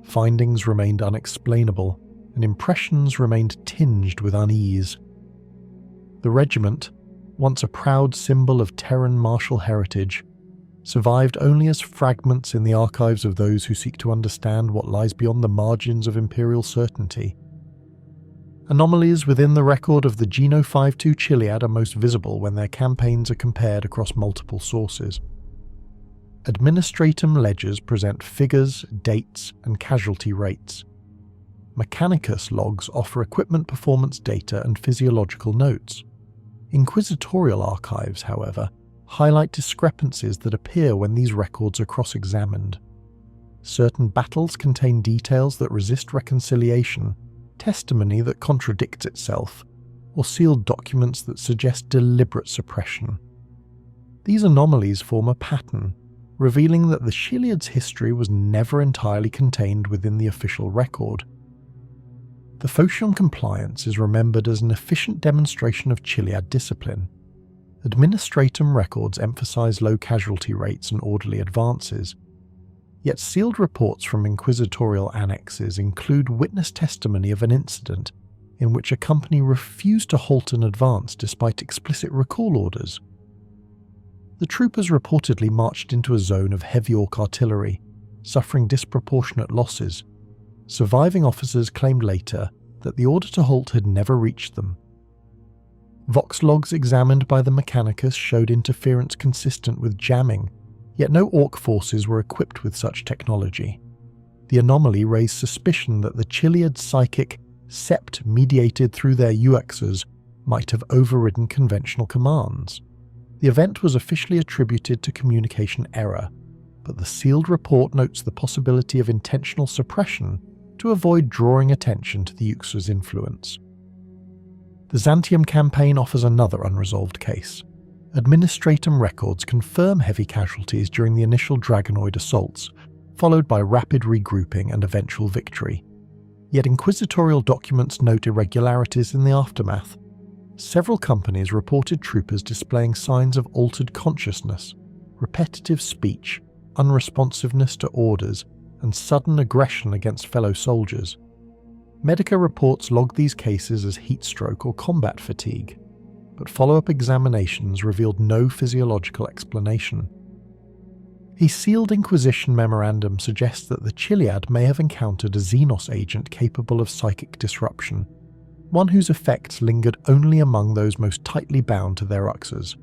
findings remained unexplainable, and impressions remained tinged with unease. The regiment, once a proud symbol of Terran martial heritage, survived only as fragments in the archives of those who seek to understand what lies beyond the margins of Imperial certainty. Anomalies within the record of the Geno Five-Two Chiliad are most visible when their campaigns are compared across multiple sources. Administratum ledgers present figures, dates, and casualty rates. Mechanicus logs offer equipment performance data and physiological notes. Inquisitorial archives, however, highlight discrepancies that appear when these records are cross-examined. Certain battles contain details that resist reconciliation, testimony that contradicts itself, or sealed documents that suggest deliberate suppression. These anomalies form a pattern, revealing that the Chiliad's history was never entirely contained within the official record. The Phocion compliance is remembered as an efficient demonstration of Chiliad discipline. Administratum records emphasize low casualty rates and orderly advances, yet sealed reports from inquisitorial annexes include witness testimony of an incident in which a company refused to halt an advance despite explicit recall orders. The troopers reportedly marched into a zone of heavy orc artillery, suffering disproportionate losses. Surviving officers claimed later that the order to halt had never reached them. Vox logs examined by the Mechanicus showed interference consistent with jamming, yet no orc forces were equipped with such technology. The anomaly raised suspicion that the Chiliad psychic, sept mediated through their uxors, might have overridden conventional commands. The event was officially attributed to communication error, but the sealed report notes the possibility of intentional suppression to avoid drawing attention to the uxors' influence. The Xantium campaign offers another unresolved case. Administratum records confirm heavy casualties during the initial Dragonoid assaults, followed by rapid regrouping and eventual victory. Yet inquisitorial documents note irregularities in the aftermath. Several companies reported troopers displaying signs of altered consciousness, repetitive speech, unresponsiveness to orders, and sudden aggression against fellow soldiers. Medica reports log these cases as heatstroke or combat fatigue, but follow-up examinations revealed no physiological explanation. A sealed Inquisition memorandum suggests that the Chiliad may have encountered a Xenos agent capable of psychic disruption, one whose effects lingered only among those most tightly bound to their uxors.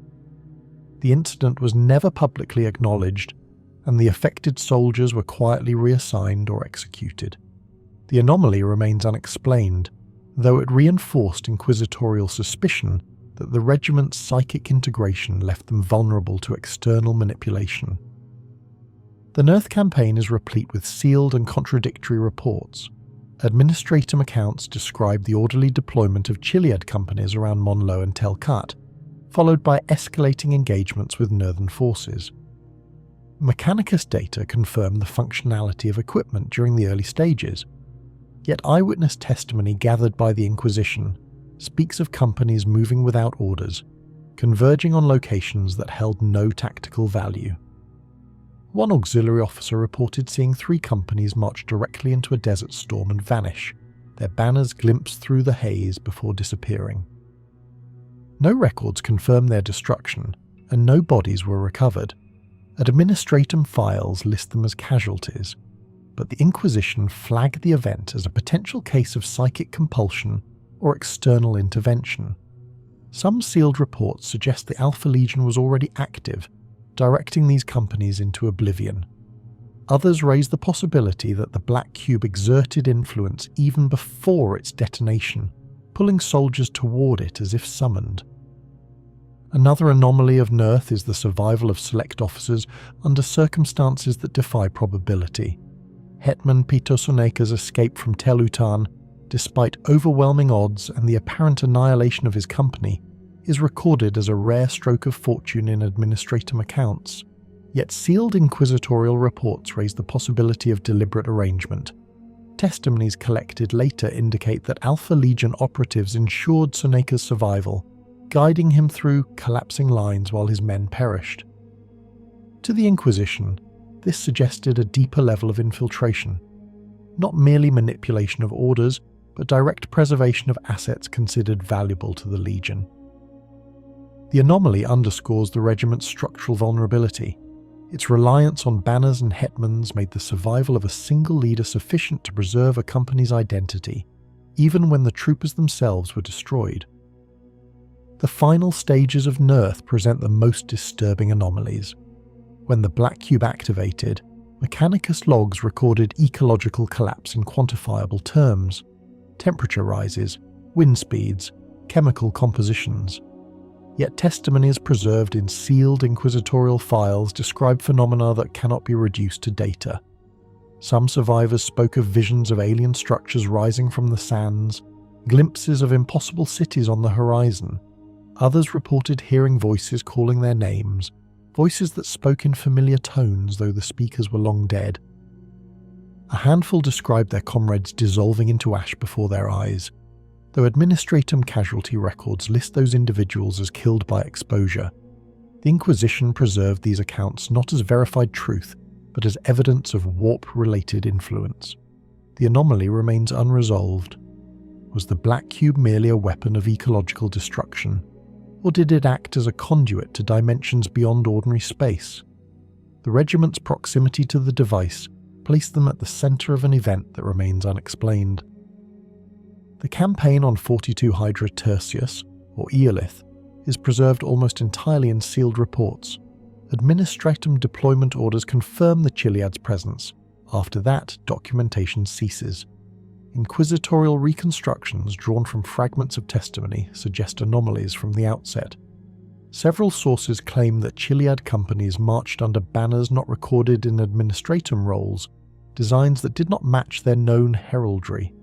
The incident was never publicly acknowledged, and the affected soldiers were quietly reassigned or executed. The anomaly remains unexplained, though it reinforced inquisitorial suspicion that the regiment's psychic integration left them vulnerable to external manipulation. The Nurth campaign is replete with sealed and contradictory reports. Administratum accounts describe the orderly deployment of Chiliad companies around Monlo and Tel Kat, followed by escalating engagements with Northern forces. Mechanicus data confirm the functionality of equipment during the early stages, yet eyewitness testimony gathered by the Inquisition speaks of companies moving without orders, converging on locations that held no tactical value. One auxiliary officer reported seeing 3 companies march directly into a desert storm and vanish, their banners glimpsed through the haze before disappearing. No records confirm their destruction, and no bodies were recovered. Administratum files list them as casualties, but the Inquisition flagged the event as a potential case of psychic compulsion or external intervention. Some sealed reports suggest the Alpha Legion was already active, directing these companies into oblivion. Others raise the possibility that the Black Cube exerted influence even before its detonation, pulling soldiers toward it as if summoned. Another anomaly of Nurth is the survival of select officers under circumstances that defy probability. Hetman Peto Soneka's escape from Tel Utan, despite overwhelming odds and the apparent annihilation of his company, is recorded as a rare stroke of fortune in administratum accounts, yet sealed inquisitorial reports raise the possibility of deliberate arrangement. Testimonies collected later indicate that Alpha Legion operatives ensured Soneka's survival, guiding him through collapsing lines while his men perished. To the Inquisition, this suggested a deeper level of infiltration, not merely manipulation of orders, but direct preservation of assets considered valuable to the Legion. The anomaly underscores the regiment's structural vulnerability. Its reliance on banners and hetmans made the survival of a single leader sufficient to preserve a company's identity, even when the troopers themselves were destroyed. The final stages of Nurth present the most disturbing anomalies. When the Black Cube activated, Mechanicus logs recorded ecological collapse in quantifiable terms: temperature rises, wind speeds, chemical compositions. Yet testimonies preserved in sealed inquisitorial files describe phenomena that cannot be reduced to data. Some survivors spoke of visions of alien structures rising from the sands, glimpses of impossible cities on the horizon. Others reported hearing voices calling their names, voices that spoke in familiar tones though the speakers were long dead. A handful described their comrades dissolving into ash before their eyes, though administratum casualty records list those individuals as killed by exposure. The Inquisition preserved these accounts not as verified truth, but as evidence of warp-related influence. The anomaly remains unresolved. Was the Black Cube merely a weapon of ecological destruction, or did it act as a conduit to dimensions beyond ordinary space? The regiment's proximity to the device placed them at the center of an event that remains unexplained. The campaign on 42 Hydra Tertius, or Eolith, is preserved almost entirely in sealed reports. Administratum deployment orders confirm the Chiliad's presence. After that, documentation ceases. Inquisitorial reconstructions drawn from fragments of testimony suggest anomalies from the outset. Several sources claim that Chiliad companies marched under banners not recorded in administratum rolls, designs that did not match their known heraldry.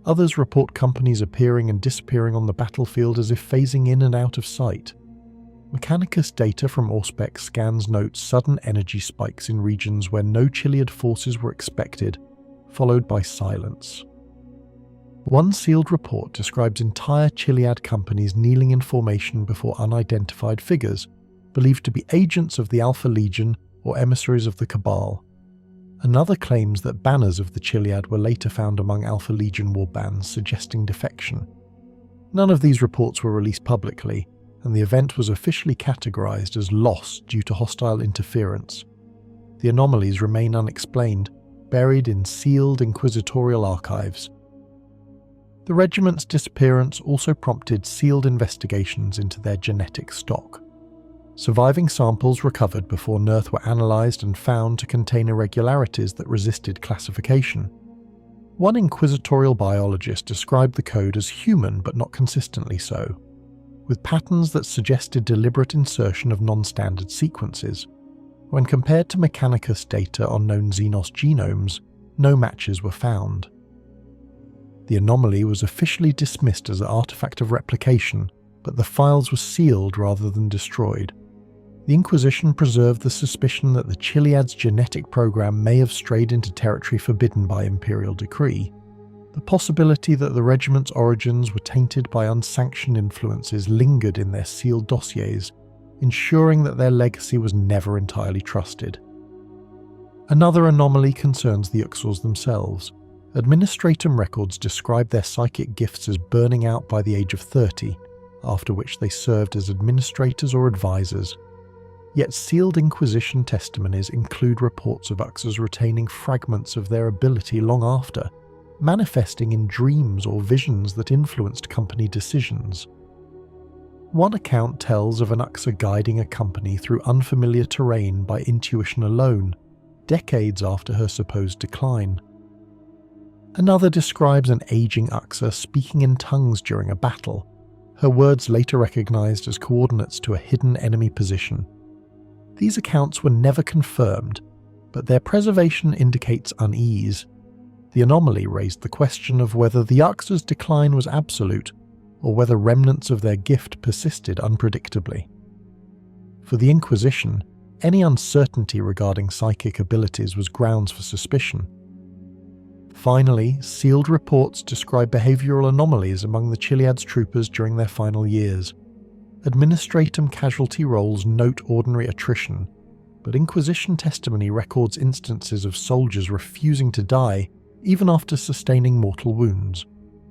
Others report companies appearing and disappearing on the battlefield as if phasing in and out of sight. Mechanicus data from Auspex scans note sudden energy spikes in regions where no Chiliad forces were expected, followed by silence. One sealed report describes entire Chiliad companies kneeling in formation before unidentified figures, believed to be agents of the Alpha Legion or emissaries of the Cabal. Another claims that banners of the Chiliad were later found among Alpha Legion warbands, suggesting defection. None of these reports were released publicly, and the event was officially categorized as lost due to hostile interference. The anomalies remain unexplained, buried in sealed inquisitorial archives. The regiment's disappearance also prompted sealed investigations into their genetic stock. Surviving samples recovered before Nurth were analysed and found to contain irregularities that resisted classification. One inquisitorial biologist described the code as human but not consistently so, with patterns that suggested deliberate insertion of non-standard sequences. When compared to Mechanicus data on known Xenos genomes, no matches were found. The anomaly was officially dismissed as an artifact of replication, but the files were sealed rather than destroyed. The Inquisition preserved the suspicion that the Chiliad's genetic program may have strayed into territory forbidden by Imperial decree. The possibility that the regiment's origins were tainted by unsanctioned influences lingered in their sealed dossiers, ensuring that their legacy was never entirely trusted. Another anomaly concerns the uxors themselves. Administratum records describe their psychic gifts as burning out by the age of 30, after which they served as administrators or advisors. Yet sealed Inquisition testimonies include reports of uxors retaining fragments of their ability long after, manifesting in dreams or visions that influenced company decisions. One account tells of an uxor guiding a company through unfamiliar terrain by intuition alone, decades after her supposed decline. Another describes an aging uxor speaking in tongues during a battle, her words later recognized as coordinates to a hidden enemy position. These accounts were never confirmed, but their preservation indicates unease. The anomaly raised the question of whether the uxor's decline was absolute, or whether remnants of their gift persisted unpredictably. For the Inquisition, any uncertainty regarding psychic abilities was grounds for suspicion. Finally, sealed reports describe behavioural anomalies among the Chiliad's troopers during their final years. Administratum casualty rolls note ordinary attrition, but Inquisition testimony records instances of soldiers refusing to die even after sustaining mortal wounds.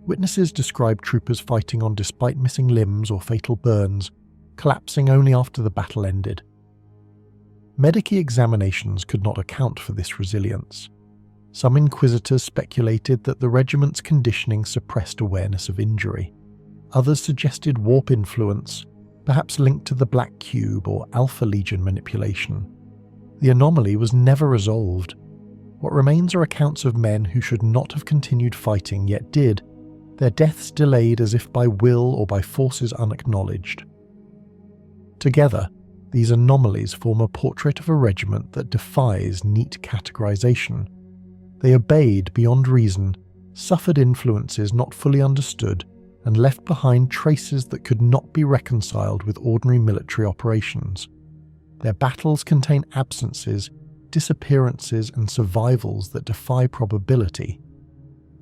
Witnesses describe troopers fighting on despite missing limbs or fatal burns, collapsing only after the battle ended. Medici examinations could not account for this resilience. Some inquisitors speculated that the regiment's conditioning suppressed awareness of injury. Others suggested warp influence, perhaps linked to the Black Cube or Alpha Legion manipulation. The anomaly was never resolved. What remains are accounts of men who should not have continued fighting yet did, their deaths delayed as if by will or by forces unacknowledged. Together, these anomalies form a portrait of a regiment that defies neat categorization. They obeyed beyond reason, suffered influences not fully understood, and left behind traces that could not be reconciled with ordinary military operations. Their battles contain absences, disappearances, and survivals that defy probability.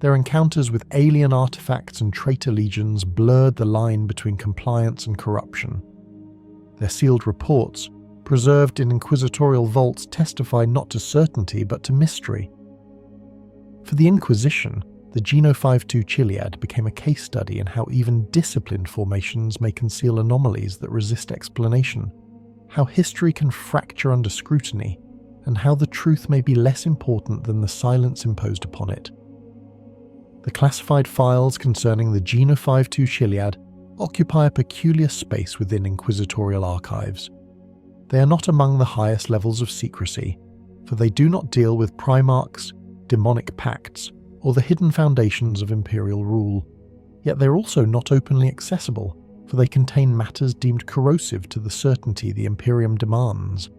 Their encounters with alien artifacts and traitor legions blurred the line between compliance and corruption. Their sealed reports, preserved in inquisitorial vaults, testify not to certainty but to mystery. For the Inquisition, the Geno Five-Two Chiliad became a case study in how even disciplined formations may conceal anomalies that resist explanation, how history can fracture under scrutiny, and how the truth may be less important than the silence imposed upon it. The classified files concerning the Geno Five-Two Chiliad occupy a peculiar space within inquisitorial archives. They are not among the highest levels of secrecy, for they do not deal with primarchs, demonic pacts, or the hidden foundations of imperial rule. Yet they're also not openly accessible, for they contain matters deemed corrosive to the certainty the Imperium demands.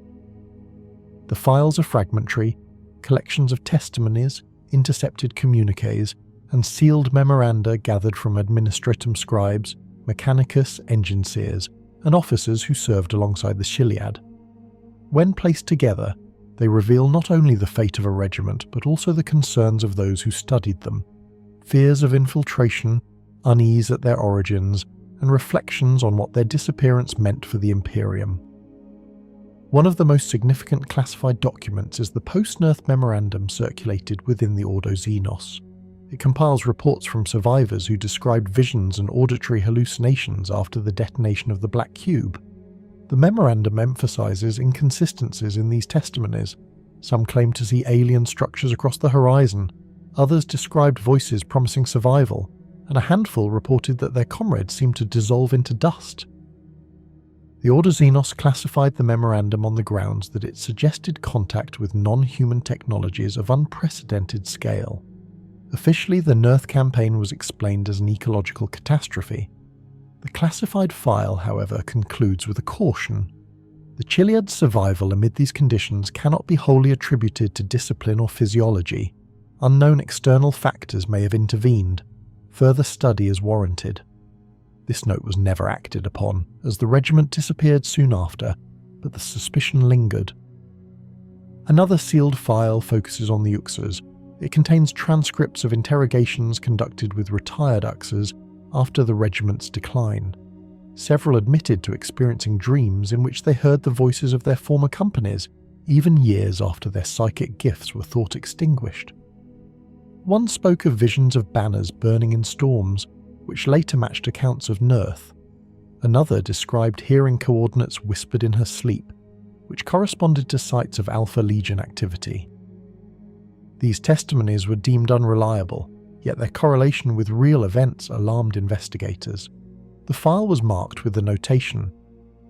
The files are fragmentary, collections of testimonies, intercepted communiques, and sealed memoranda gathered from administratum scribes, mechanicus enginseers, and officers who served alongside the Chiliad. When placed together, they reveal not only the fate of a regiment but also the concerns of those who studied them, fears of infiltration, unease at their origins, and reflections on what their disappearance meant for the Imperium. One of the most significant classified documents is the post-Nerth memorandum circulated within the Ordo Xenos. It compiles reports from survivors who described visions and auditory hallucinations after the detonation of the Black Cube. The memorandum emphasizes inconsistencies in these testimonies. Some claim to see alien structures across the horizon, others described voices promising survival, and a handful reported that their comrades seemed to dissolve into dust. The Ordo Xenos classified the memorandum on the grounds that it suggested contact with non-human technologies of unprecedented scale. Officially, the Nerth campaign was explained as an ecological catastrophe. The classified file, however, concludes with a caution. The Chiliad's survival amid these conditions cannot be wholly attributed to discipline or physiology. Unknown external factors may have intervened. Further study is warranted. This note was never acted upon, as the regiment disappeared soon after, but the suspicion lingered. Another sealed file focuses on the uxors. It contains transcripts of interrogations conducted with retired uxors after the regiment's decline. Several admitted to experiencing dreams in which they heard the voices of their former companies, even years after their psychic gifts were thought extinguished. One spoke of visions of banners burning in storms, which later matched accounts of Nerth. Another described hearing coordinates whispered in her sleep, which corresponded to sites of Alpha Legion activity. These testimonies were deemed unreliable, yet their correlation with real events alarmed investigators. The file was marked with the notation,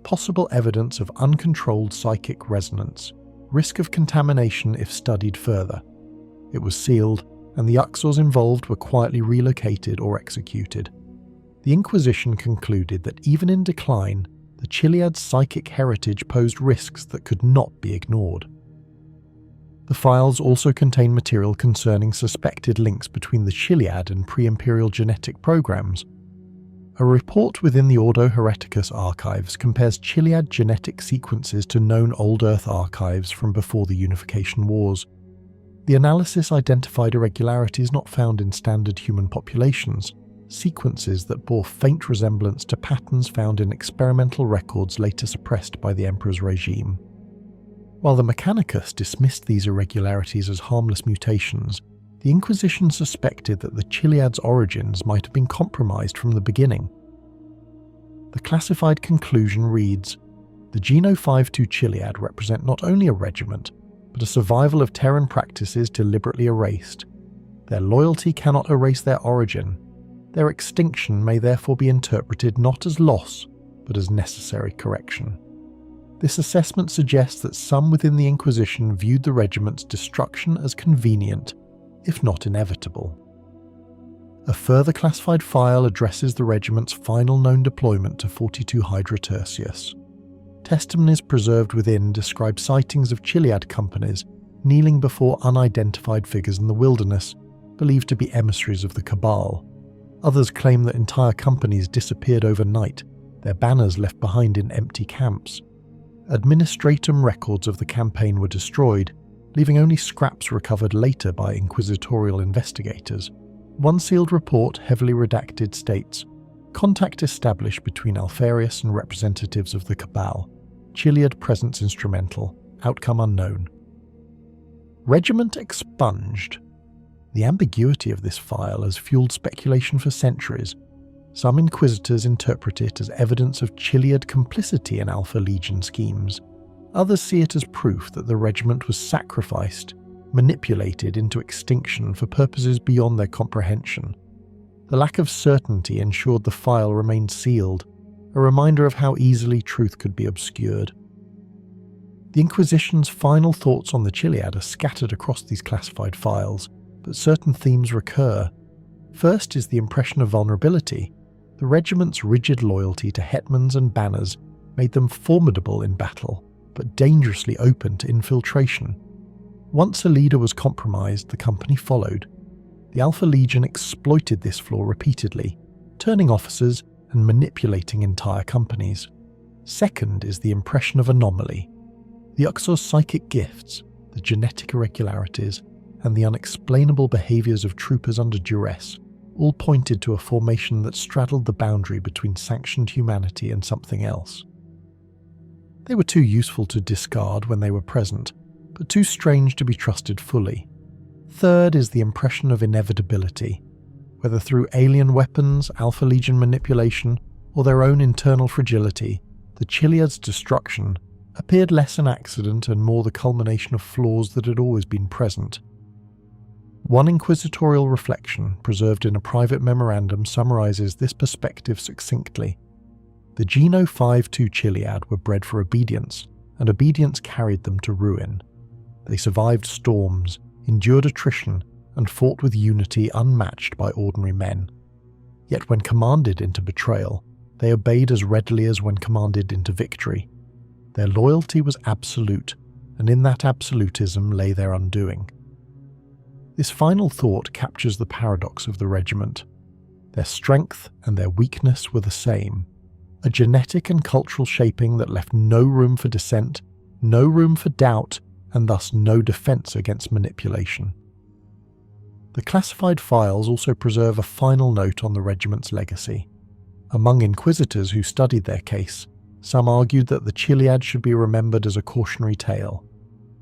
"Possible evidence of uncontrolled psychic resonance, risk of contamination if studied further." It was sealed, and the uxors involved were quietly relocated or executed. The Inquisition concluded that even in decline, the Chiliad's psychic heritage posed risks that could not be ignored. The files also contain material concerning suspected links between the Chiliad and pre-Imperial genetic programs. A report within the Ordo Hereticus archives compares Chiliad genetic sequences to known Old Earth archives from before the Unification Wars. The analysis identified irregularities not found in standard human populations, sequences that bore faint resemblance to patterns found in experimental records later suppressed by the Emperor's regime. While the Mechanicus dismissed these irregularities as harmless mutations, the Inquisition suspected that the Chiliad's origins might have been compromised from the beginning. The classified conclusion reads, "The Geno Five-Two Chiliad represent not only a regiment, but a survival of Terran practices deliberately erased. Their loyalty cannot erase their origin. Their extinction may therefore be interpreted not as loss, but as necessary correction." This assessment suggests that some within the Inquisition viewed the regiment's destruction as convenient, if not inevitable. A further classified file addresses the regiment's final known deployment to 42 Hydra Tertius. Testimonies preserved within describe sightings of Chiliad companies kneeling before unidentified figures in the wilderness, believed to be emissaries of the Cabal. Others claim that entire companies disappeared overnight, their banners left behind in empty camps. Administratum records of the campaign were destroyed, leaving only scraps recovered later by inquisitorial investigators. One sealed report, heavily redacted, states, "Contact established between Alfarius and representatives of the Cabal. Chiliad presence instrumental. Outcome unknown." Regiment expunged. The ambiguity of this file has fueled speculation for centuries. Some inquisitors interpret it as evidence of Chiliad complicity in Alpha Legion schemes. Others see it as proof that the regiment was sacrificed, manipulated into extinction for purposes beyond their comprehension. The lack of certainty ensured the file remained sealed, a reminder of how easily truth could be obscured. The Inquisition's final thoughts on the Chiliad are scattered across these classified files, but certain themes recur. First is the impression of vulnerability. The regiment's rigid loyalty to hetmans and banners made them formidable in battle, but dangerously open to infiltration. Once a leader was compromised, the company followed. The Alpha Legion exploited this flaw repeatedly, turning officers and manipulating entire companies. Second is the impression of anomaly. The uxors' psychic gifts, the genetic irregularities, and the unexplainable behaviours of troopers under duress all pointed to a formation that straddled the boundary between sanctioned humanity and something else. They were too useful to discard when they were present, but too strange to be trusted fully. Third is the impression of inevitability. Whether through alien weapons, Alpha Legion manipulation, or their own internal fragility, the Chiliad's destruction appeared less an accident and more the culmination of flaws that had always been present. One inquisitorial reflection, preserved in a private memorandum, summarizes this perspective succinctly. The Geno Five-Two Chiliad were bred for obedience, and obedience carried them to ruin. They survived storms, endured attrition, and fought with unity unmatched by ordinary men. Yet when commanded into betrayal, they obeyed as readily as when commanded into victory. Their loyalty was absolute, and in that absolutism lay their undoing. This final thought captures the paradox of the regiment. Their strength and their weakness were the same, a genetic and cultural shaping that left no room for dissent, no room for doubt, and thus no defense against manipulation. The classified files also preserve a final note on the regiment's legacy. Among inquisitors who studied their case, some argued that the Chiliad should be remembered as a cautionary tale.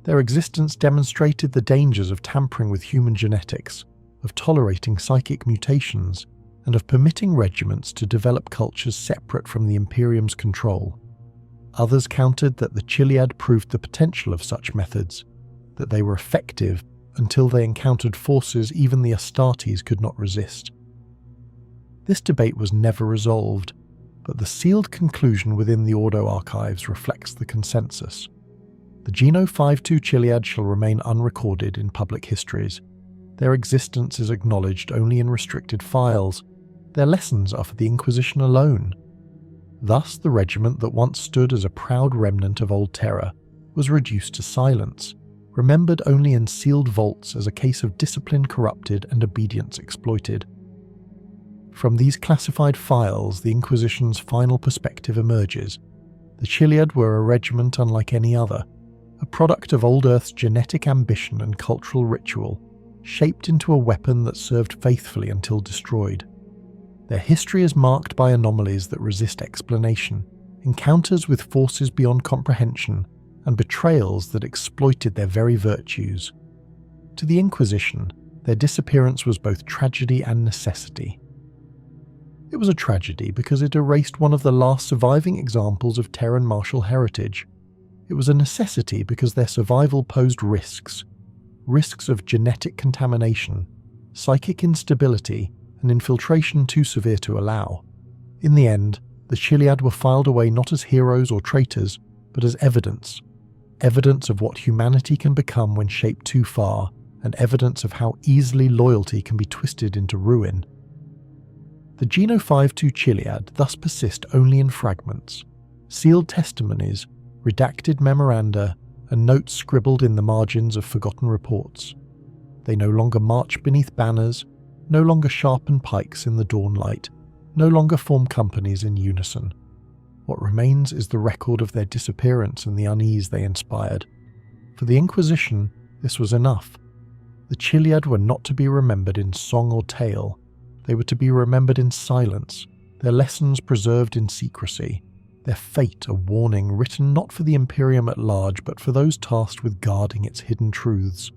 Their existence demonstrated the dangers of tampering with human genetics, of tolerating psychic mutations, and of permitting regiments to develop cultures separate from the Imperium's control. Others countered that the Chiliad proved the potential of such methods, that they were effective until they encountered forces even the Astartes could not resist. This debate was never resolved, but the sealed conclusion within the Ordo archives reflects the consensus. The Geno Five-Two Chiliad shall remain unrecorded in public histories. Their existence is acknowledged only in restricted files. Their lessons are for the Inquisition alone. Thus, the regiment that once stood as a proud remnant of old Terra was reduced to silence, remembered only in sealed vaults as a case of discipline corrupted and obedience exploited. From these classified files, the Inquisition's final perspective emerges. The Chiliad were a regiment unlike any other, a product of old Earth's genetic ambition and cultural ritual, shaped into a weapon that served faithfully until destroyed. Their history is marked by anomalies that resist explanation, encounters with forces beyond comprehension, and betrayals that exploited their very virtues. To the Inquisition, their disappearance was both tragedy and necessity. It was a tragedy because it erased one of the last surviving examples of Terran martial heritage. It was a necessity because their survival posed risks of genetic contamination, psychic instability, and infiltration too severe to allow. In the end, the Chiliad were filed away not as heroes or traitors, but as evidence of what humanity can become when shaped too far, and evidence of how easily loyalty can be twisted into ruin. The Geno Five-Two Chiliad thus persist only in fragments, sealed testimonies, redacted memoranda, and notes scribbled in the margins of forgotten reports. They no longer march beneath banners, no longer sharpen pikes in the dawn light, no longer form companies in unison. What remains is the record of their disappearance and the unease they inspired. For the Inquisition, this was enough. The Chiliad were not to be remembered in song or tale. They were to be remembered in silence, their lessons preserved in secrecy, their fate a warning written not for the Imperium at large but for those tasked with guarding its hidden truths.